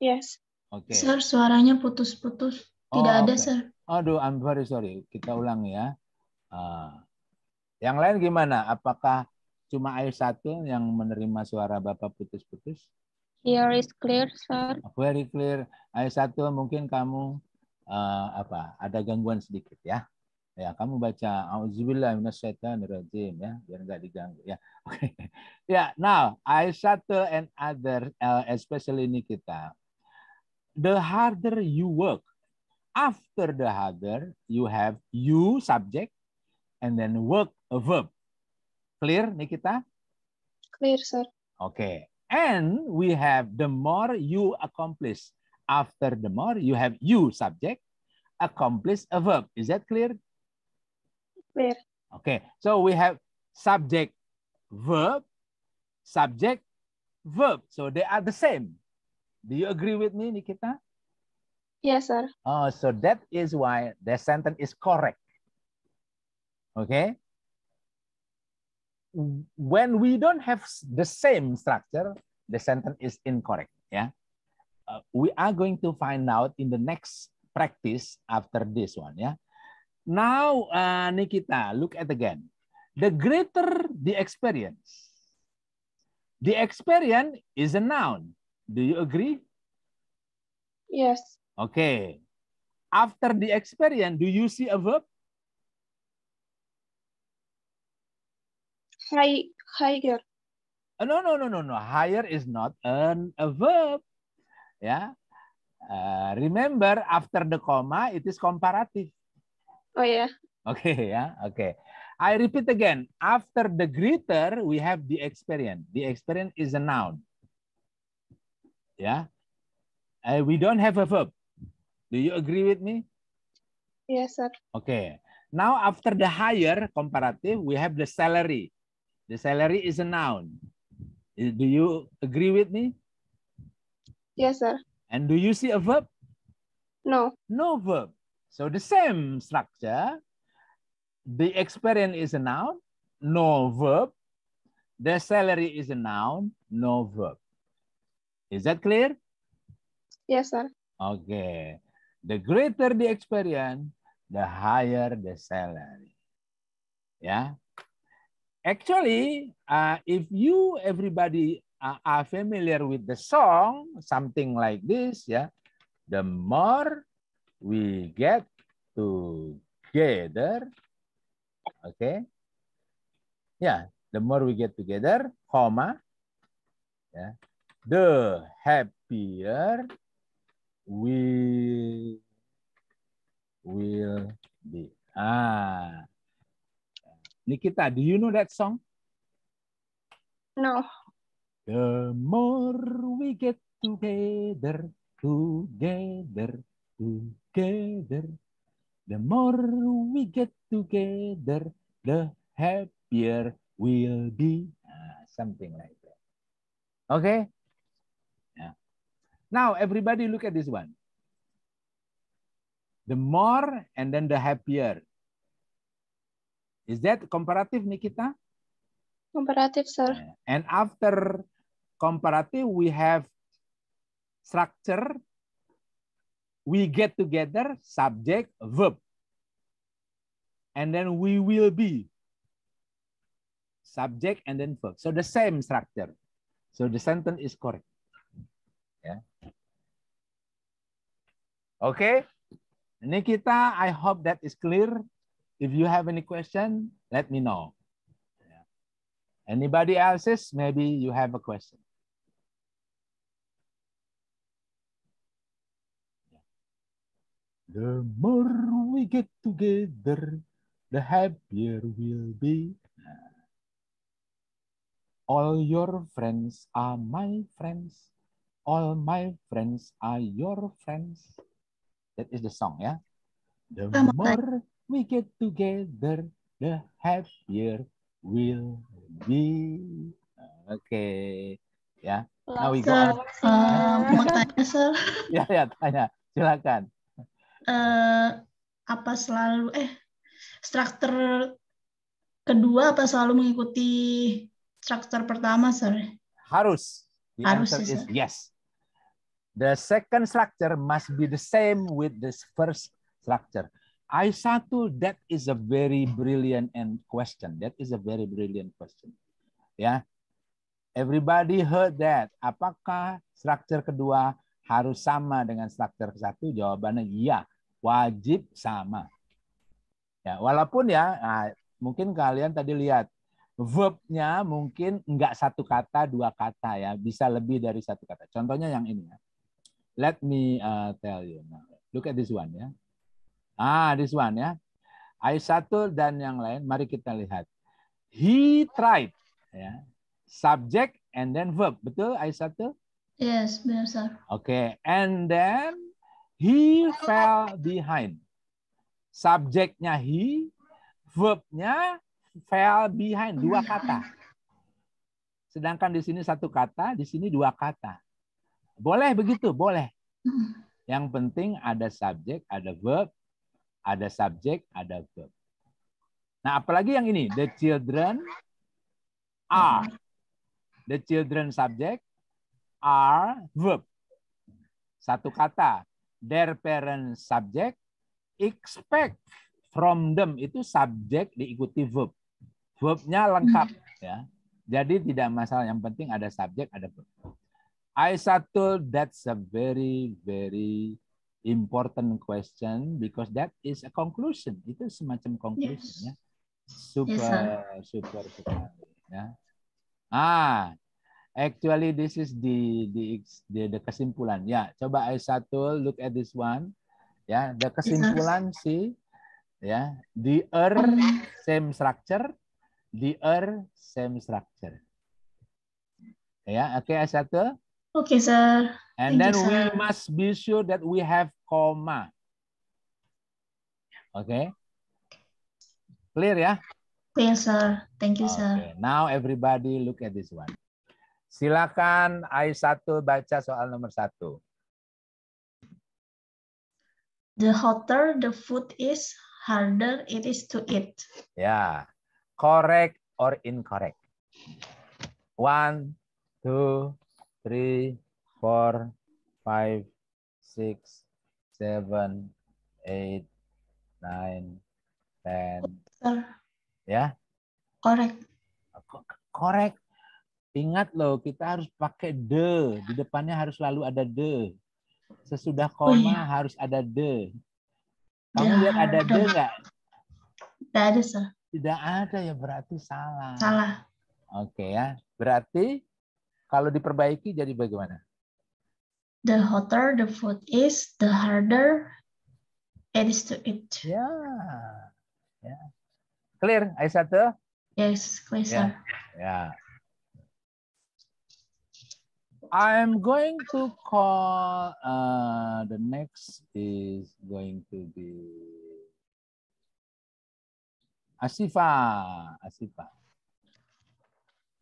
Yes. Okay. Sir, suaranya putus-putus. Tidak ada, okay. sir. Aduh, I'm very sorry. Kita ulang ya. Yang lain gimana? Apakah cuma A1 yang menerima suara Bapak putus-putus? Here is clear, sir. Very clear. A1 mungkin kamu ada gangguan sedikit ya. Ya, kamu baca auzubillahi minasyaitonirrajim ya, biar enggak diganggu ya. Oke. Ya, now A1 and other especially Nikita. The harder you work, after the harder you have you subject and then work a verb. Clear, Nikita? Clear, sir. Okay. And we have the more you accomplish. After the more you have you subject, accomplish a verb. Is that clear? Clear. Okay. So we have subject, verb, subject, verb. So they are the same. Do you agree with me, Nikita? Yes, sir. Oh, so that is why the sentence is correct. Okay. When we don't have the same structure, the sentence is incorrect. Yeah. We are going to find out in the next practice after this one. Yeah. Now, Nikita, look at again. The greater the experience is a noun. Do you agree? Yes. Okay. After the experience, do you see a verb? Higher. No. Higher is not a verb. Yeah. Remember, after the comma, it is comparative. Oh, yeah. Okay, yeah, okay. I repeat again. After the greater, we have the experience. The experience is a noun. Yeah. We don't have a verb. Do you agree with me? Yes, sir. Okay. Now, after the higher comparative, we have the salary. The salary is a noun. Do you agree with me? Yes, sir. And do you see a verb? No. No verb. So the same structure. The experience is a noun. no verb. The salary is a noun, no verb. Is that clear? Yes, sir. Okay. The greater the experience, the higher the salary. Yeah. Actually, if everybody are familiar with the song, something like this, yeah, the more we get together, okay, yeah, the more we get together, comma, yeah, the happier we will be. Nikita, do you know that song? No. The more we get together, the more we get together, the happier we'll be. Something like that. Okay? Yeah. Now, everybody look at this one. The more and then the happier. Is that comparative, Nikita? Comparative, sir. And after comparative, we have structure. We get together, subject, verb. And then we will be. Subject and then verb. So the same structure. So the sentence is correct. Yeah. Okay. Nikita, I hope that is clear. If you have any question, let me know. Yeah. Anybody else's? Maybe you have a question. The more we get together, the happier we'll be. All your friends are my friends. All my friends are your friends. That is the song, yeah? The more we get together, the happier we'll be. Okay, ya. Now we go on. Mau tanya, sir. Ya, tanya. Silakan. Apa selalu struktur kedua apa selalu mengikuti struktur pertama, sir? Harus. The Harus, answer is sir. yes. The second structure must be the same with this first structure. I1, that is a very brilliant question. That is a very brilliant question. Ya. Everybody heard that. Apakah struktur kedua harus sama dengan struktur ke-1? Jawabannya iya, wajib sama. Ya, walaupun ya, mungkin kalian tadi lihat verbnya mungkin enggak satu kata, dua kata ya, bisa lebih dari satu kata. Contohnya yang ini ya. Let me tell you. Now, look at this one ya. This one ya. I1 dan yang lain, mari kita lihat. He tried. Ya. Subject and then verb. Betul I1? Yes, benar, sir. Okay. And then he fell behind. Subjeknya he, verbnya fell behind, dua kata. Sedangkan di sini satu kata, di sini dua kata. Boleh begitu? Boleh. Yang penting ada subjek, ada verb, ada subjek, ada verb. Nah, apalagi yang ini, the children are. The children subject, are verb. Satu kata. Their parents subject, expect from them itu subjek diikuti verb. Verbnya lengkap ya. Jadi tidak masalah, yang penting ada subjek, ada verb. I1, that's a very very important question because that is a conclusion. Itu semacam conclusion ya. Super sekali ya. Actually this is the kesimpulan. Ya, coba I1 look at this one. Ya, the kesimpulan sih ya, the same structure, the same structure. Ya, oke I1. Okay, sir. And then we must be sure that we have comma. Okay? Clear ya? Clear, sir. Thank you, sir. Okay. Now everybody look at this one. Silakan I1 baca soal nomor 1. The hotter the food is, harder it is to eat. Ya, correct or incorrect? 1, 2, 3, 4, 5, 6, 7, 8, 9, 10. Sir, Ya, correct. correct. Ingat loh, kita harus pakai the. Di depannya harus selalu ada the. Sesudah koma harus ada the. Kamu lihat ada the nggak? Tidak ada, sir. Tidak ada, ya berarti salah. Salah. Oke ya. Berarti kalau diperbaiki jadi bagaimana? The hotter the food is, the harder it is to eat. Ya. Ya. Clear, Aisyah? Yes, clear, sir. Ya. I'm going to call the next is going to be Asifa. Asifa.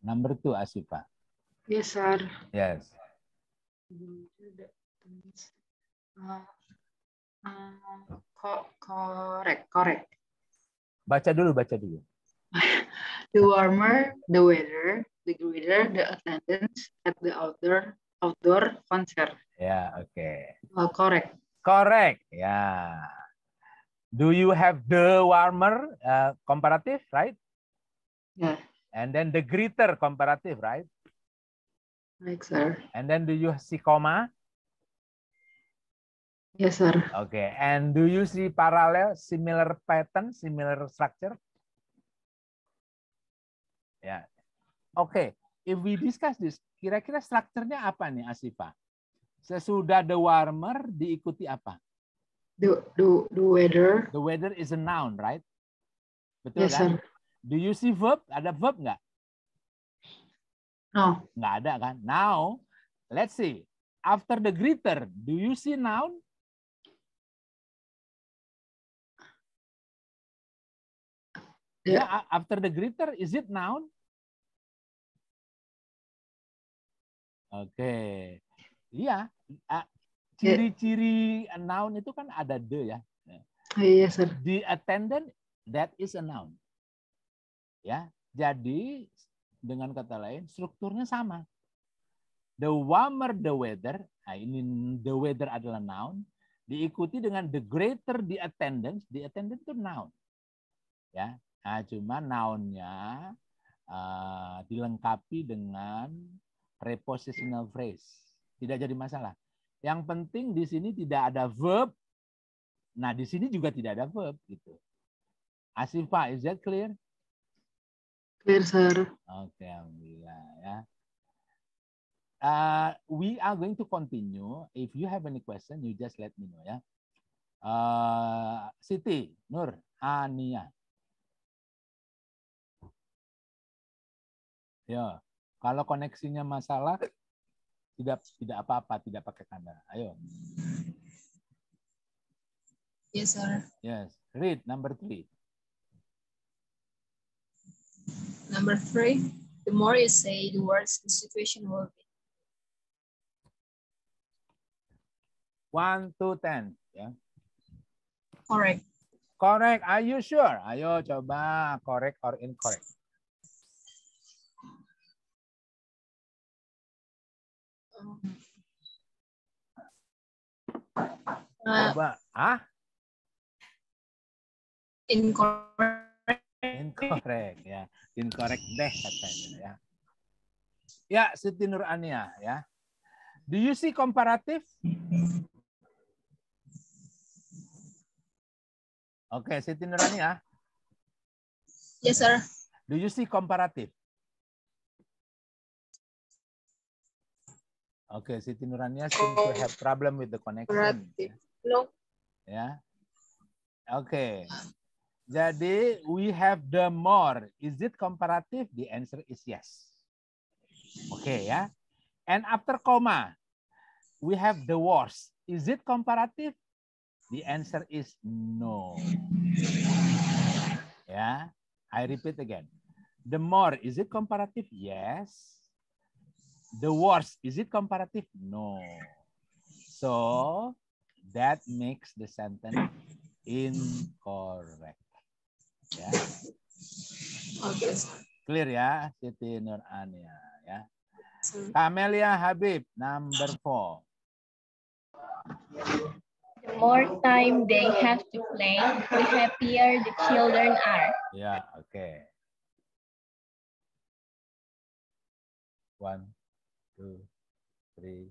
Number 2, Asifa. Yes, sir. Yes. Correct. Baca dulu. The warmer the weather, the greater the attendance at the outdoor concert. Ya, oke. Correct. Correct. Ya. Do you have the warmer comparative, right? Yeah. And then the greater comparative, right? Right, sir. And then do you see comma? Yes, sir. Okay. And do you see parallel, similar pattern, similar structure? Ya. Oke. If we discuss this, kira-kira strukturnya apa nih, Asifa? Sesudah the warmer diikuti apa? The weather. The weather is a noun, right? Betul Yes, kan? sir. Do you see verb? Ada verb nggak? No. Nggak ada kan? Now, let's see. After the greater, do you see noun? Yeah. Yeah, after the greater, is it noun? Oke. Iya. Ciri-ciri noun itu kan ada the ya. Yes, sir. The attendant, that is a noun. Ya. Jadi dengan kata lain strukturnya sama. The warmer the weather, nah ini the weather adalah noun, diikuti dengan the greater the attendance itu noun. Ya. Nah, cuma nounnya dilengkapi dengan prepositional phrase. Tidak jadi masalah. Yang penting di sini tidak ada verb. Nah, di sini juga tidak ada verb gitu. Asifa, is that clear? Clear, sir. Oke, alhamdulillah ya. We are going to continue. If you have any question, you just let me know ya. Siti, Nur, Ania. Ya, kalau koneksinya masalah, tidak apa-apa, tidak pakai tanda. Ayo. Yes, sir. Yes. Read number 3. Number 3, the more you say, the worse the situation will be. 1 to 10. Ya. Correct. Correct. Are you sure? Ayo coba correct or incorrect. Coba. Incorrect. Incorrect ya. Incorrect deh katanya ya. Ya, Siti Nurania ya. Do you see comparative? Oke, Siti Nurania. Yes, sir. Do you see comparative? Okay, Siti Nurania seems to have problem with the connection. No. Ya. Okay. Jadi we have the more. Is it comparative? The answer is yes. Okay ya. And after comma, we have the worse. Is it comparative? The answer is no. Yeah. I repeat again. The more, is it comparative? Yes. The worse, is it comparative? No. So that makes the sentence incorrect. Yeah. Okay. Clear ya, Siti Nurania ya. Camelia Habib, number 4. The more time they have to play, the happier the children are. Yeah, okay. 1, 2, 3,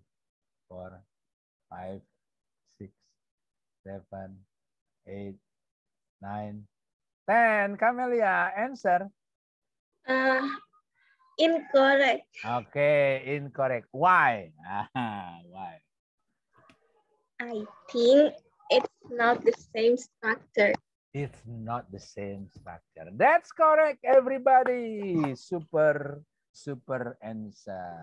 4, 5, 6, 7, 8, 9, 10. Camelia, answer. Incorrect. Okay, incorrect. Why? Why? I think it's not the same structure. It's not the same structure. That's correct, everybody. Super answer.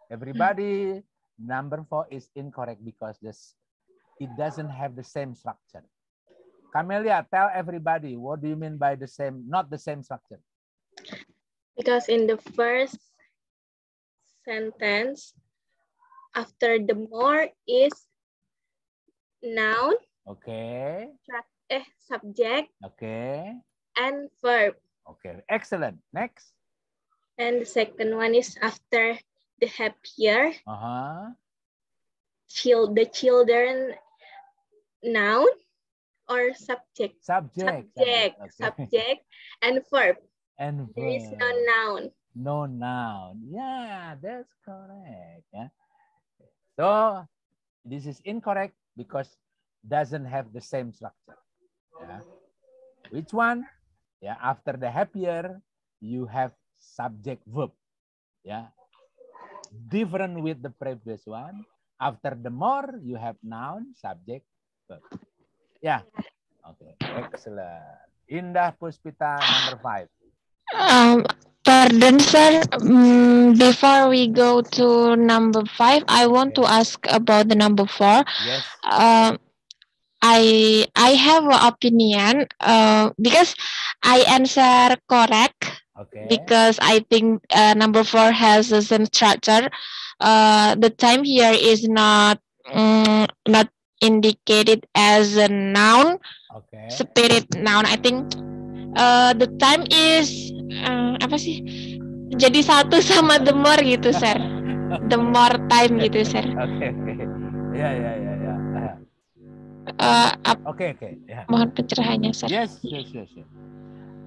Everybody, number 4 is incorrect because it doesn't have the same structure. Camelia, tell everybody, what do you mean by the same, not the same structure? Because in the first sentence, after the more is noun, okay, subject, okay, and verb. Okay, excellent. Next. And the second one is after the happier. The children, noun or subject. Subject and verb. And verb. There is no noun. No noun. Yeah, that's correct. Yeah. So this is incorrect because doesn't have the same structure. Yeah. Which one? Yeah, after the happier, you have subject verb. Yeah. Different with the previous one. After the more, you have noun, subject, verb. Yeah. Okay. Excellent. Indah Puspita, number 5. Pardon, sir. Before we go to number 5, I want to ask about the number 4. Yes. I have an opinion because I answer correct. Okay. Because I think number 4 has the same structure. The time here is not indicated as a noun. Okay. Spirit noun. I think the time is apa sih? Jadi satu sama the more gitu, sir. The more time gitu, sir. Okay. Ya. Okay. Yeah. Mohon pencerahannya, sir. Yes.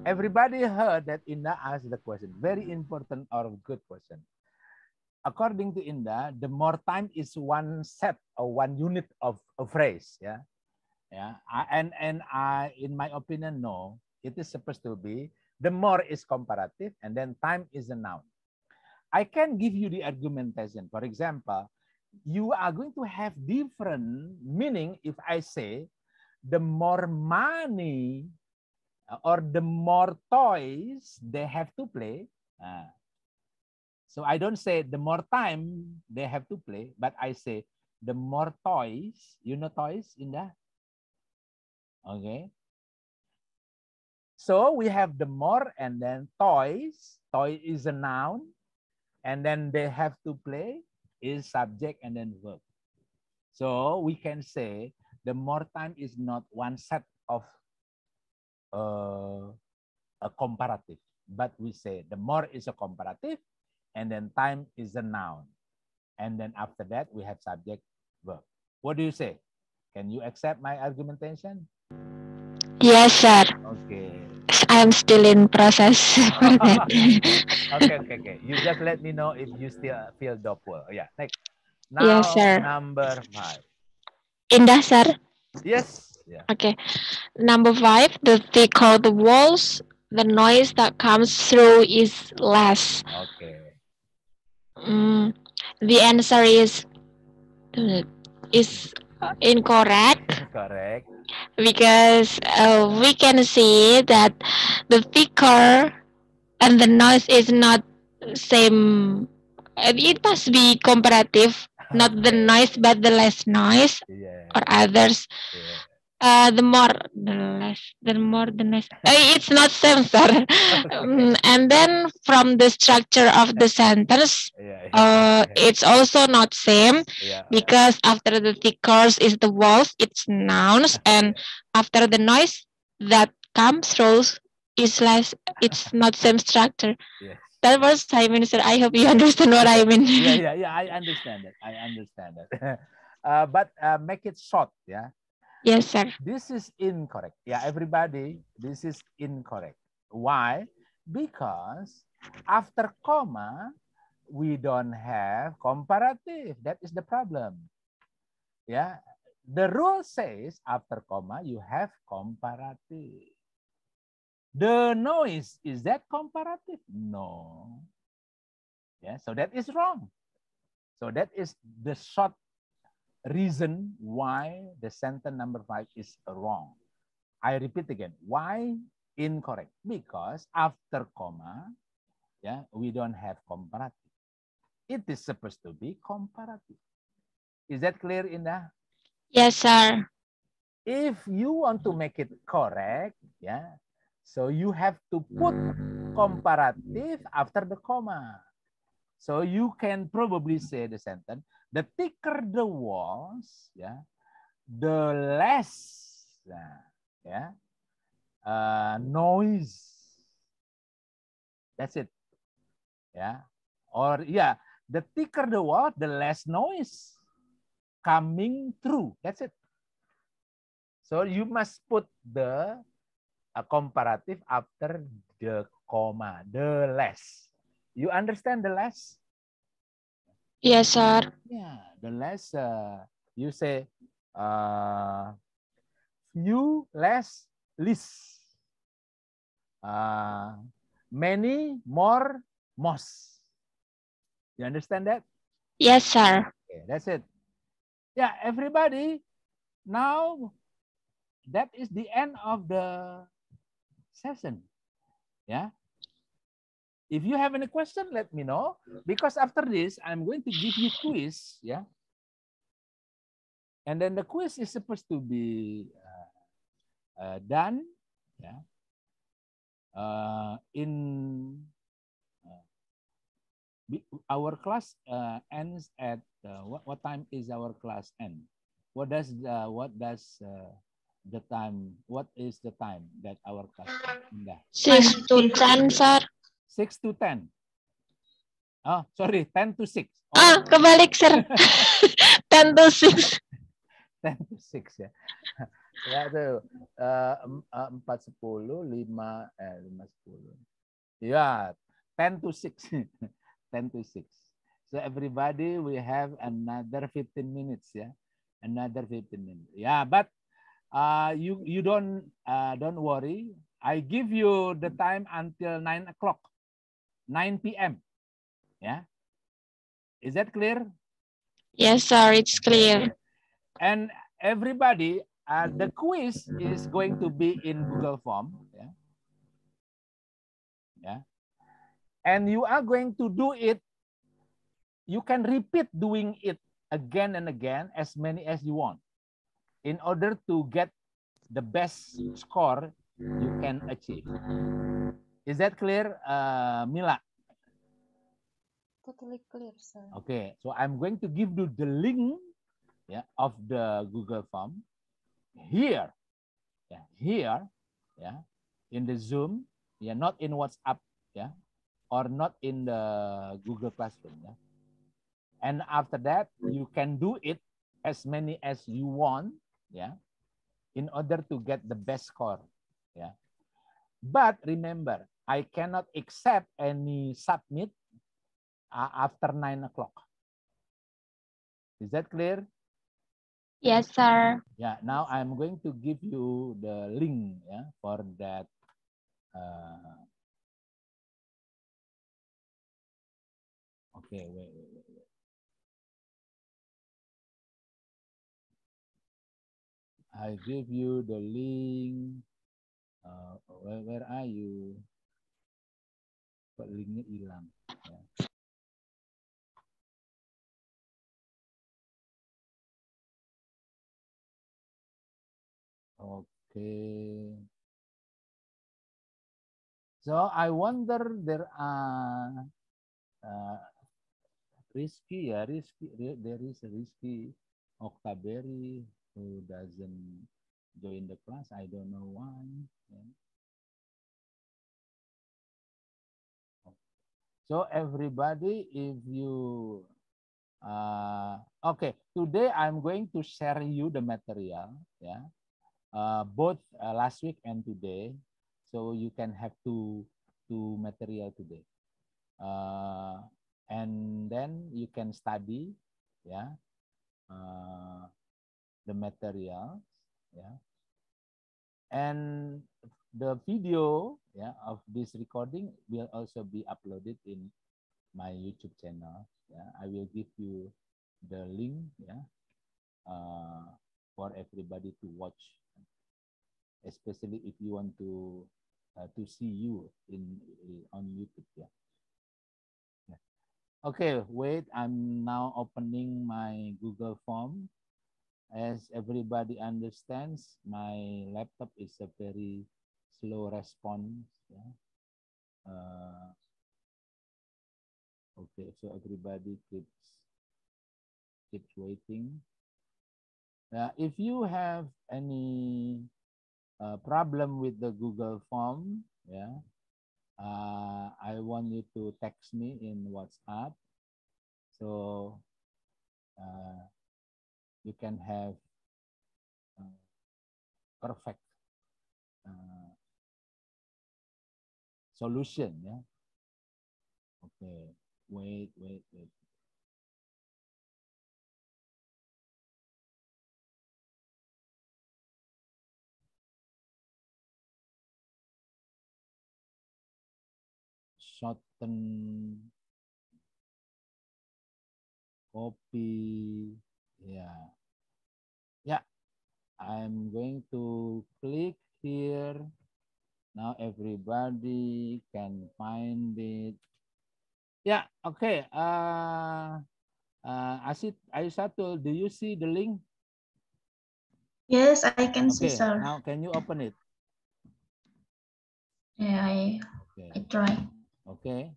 Everybody heard that Indah asked the question. Very important or good question. According to Indah, the more time is one set or one unit of a phrase. Yeah. And in my opinion, no. It is supposed to be the more is comparative and then time is a noun. I can give you the argumentation. For example, you are going to have different meaning if I say the more money or the more toys they have to play. So I don't say the more time they have to play, but I say the more toys. You know toys, Indah? Okay. So we have the more and then toys. Toy is a noun. And then they have to play is subject and then verb. So we can say the more time is not one set of a comparative, but we say the more is a comparative and then time is a noun. And then after that, we have subject, verb. What do you say? Can you accept my argumentation? Yes, sir. Okay. I'm still in process for that. Okay. You just let me know if you still feel doubtful. Yeah, next. Now, yes, sir. Number 5. Indah, sir. Yes. Yeah. Okay. Number 5, the thicker the walls, the noise that comes through is less. Okay. The answer is incorrect. Correct. Because we can see that the thicker and the noise is not same. It must be comparative, not the noise but the less noise or others. The more the noise. It's not same, sir. And then from the structure of the sentence, it's also not same because after the thicker is the walls, it's nouns, and after the noise that comes through is less. It's not same structure. Yes. That was Hi Minister. I hope you understand what I mean. Yeah. I understand it. I understand it. But make it short. Yeah. Yes, sir. This is incorrect. Yeah, everybody, this is incorrect. Why? Because after comma, we don't have comparative. That is the problem. Yeah. The rule says after comma, you have comparative. The noise, is that comparative? No. Yeah, so that is wrong. So that is the short reason why the sentence number 5 is wrong. I repeat again, why incorrect? Because after comma, yeah, we don't have comparative. It is supposed to be comparative. Is that clear, Indah? Yes, sir. If you want to make it correct, yeah, so you have to put comparative after the comma. So you can probably say the sentence, the thicker the walls, yeah, the less, yeah, noise. That's it. Yeah. Or yeah, the thicker the wall, the less noise coming through. That's it. So you must put the comparative after the comma, the less. You understand the less? Yes, sir. Yeah, the less you say few, less, least. Many, more, most. You understand that? Yes, sir. Okay, that's it. Yeah, everybody, now that is the end of the session. Yeah. If you have any question, let me know. Because after this, I'm going to give you quiz. Yeah. And then the quiz is supposed to be done. Yeah. In our class ends at what time is our class end? What does the time? What is the time that our class ends? 6 to 10, sir. 6 to 10. Oh, sorry, 10 to 6. Oh. Kebalik, sir. 10 to 6. 10 to 6 ya. Ya tuh 4:10, 5 5:10. Ya, 10 to 6. 10 to 6. So everybody we have another 15 minutes ya. Another 15 minutes. Yeah, but you don't worry. I give you the time until 9 o'clock. 9 p.m. Yeah. Is that clear? Yes, sir, it's clear. And everybody, the quiz is going to be in Google Form. Yeah. Yeah. And you are going to do it. You can repeat doing it again and again, as many as you want, in order to get the best score you can achieve. Is that clear, Mila? Totally clear, sir. Okay, so I'm going to give you the link, yeah, of the Google Form here. Yeah, here, yeah, in the Zoom, yeah, not in WhatsApp, yeah, or not in the Google Classroom, yeah. And after that, you can do it as many as you want, yeah, in order to get the best score, yeah. But remember, I cannot accept any submit after 9 o'clock. Is that clear? Yes, sir. Yeah, now I'm going to give you the link, yeah, for that. Okay, wait. I give you the link. Where are you? Kok linknya hilang? Ya. Okay. So I wonder there are Rizky, there is Rizky Octaberry who doesn't join the class. I don't know why. Yeah. So everybody, if you, okay, today I'm going to share you the material, yeah, both last week and today. So you can have two material today. And then you can study, yeah, the materials, yeah, and the video, yeah, of this recording will also be uploaded in my YouTube channel. Yeah, I will give you the link, yeah, for everybody to watch, especially if you want to see you on YouTube. Yeah. Yeah. Okay, wait. I'm now opening my Google Form. As everybody understands, my laptop is a very slow response. Yeah. Okay, so everybody keeps waiting. If you have any problem with the Google Form, yeah, I want you to text me in WhatsApp, so you can have perfect solution. Yeah. Okay. Wait. Shorten, copy. Yeah. Yeah. I'm going to click here. Now everybody can find it. Yeah, okay. Aissatul, do you see the link? Yes, I can see, Okay, sir. now can you open it? Yeah, I try. Okay.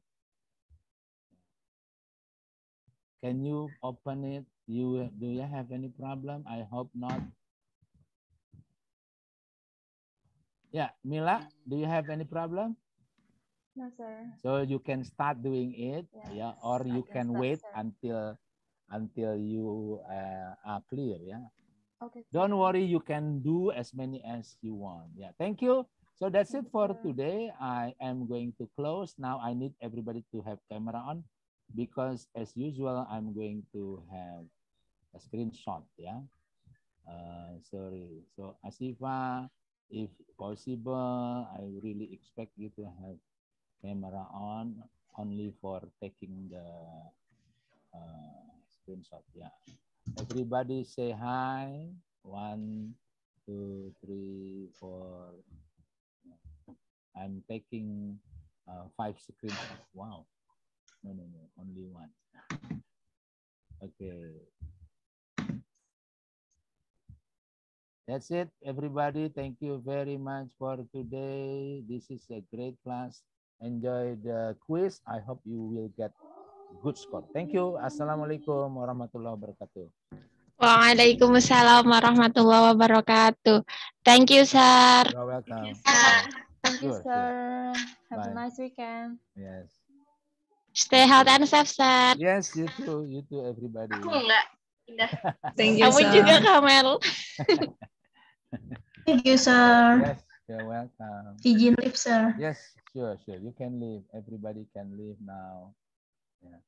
Can you open it? Do you have any problem? I hope not. Yeah, Mila, do you have any problem? No, sir. So you can start doing it, yeah, or you can wait sir. until you are clear, yeah. Okay. Don't worry, you can do as many as you want. Yeah, thank you. So that's it for today. I am going to close. Now I need everybody to have camera on because as usual, I'm going to have a screenshot, yeah. Sorry. So Asifa, if possible, I really expect you to have camera on only for taking the screenshot, yeah. Everybody say hi. 1, 2, 3, 4. I'm taking 5 screenshots. Wow. No, only 1. Okay. That's it, everybody. Thank you very much for today. This is a great class. Enjoy the quiz. I hope you will get good score. Thank you. Assalamualaikum warahmatullahi wabarakatuh. Waalaikumsalam warahmatullahi wabarakatuh. Thank you, sir. You're welcome. Thank you, sir. Have Bye. a nice weekend. Yes. Stay healthy and safe, sir. Yes, you too, everybody. Aku enggak. Thank you, Kamu sir. juga, Kamel. Thank you, sir. Yes, you're welcome. Izin leave, sir. Yes, sure. You can leave. Everybody can leave now. Yeah.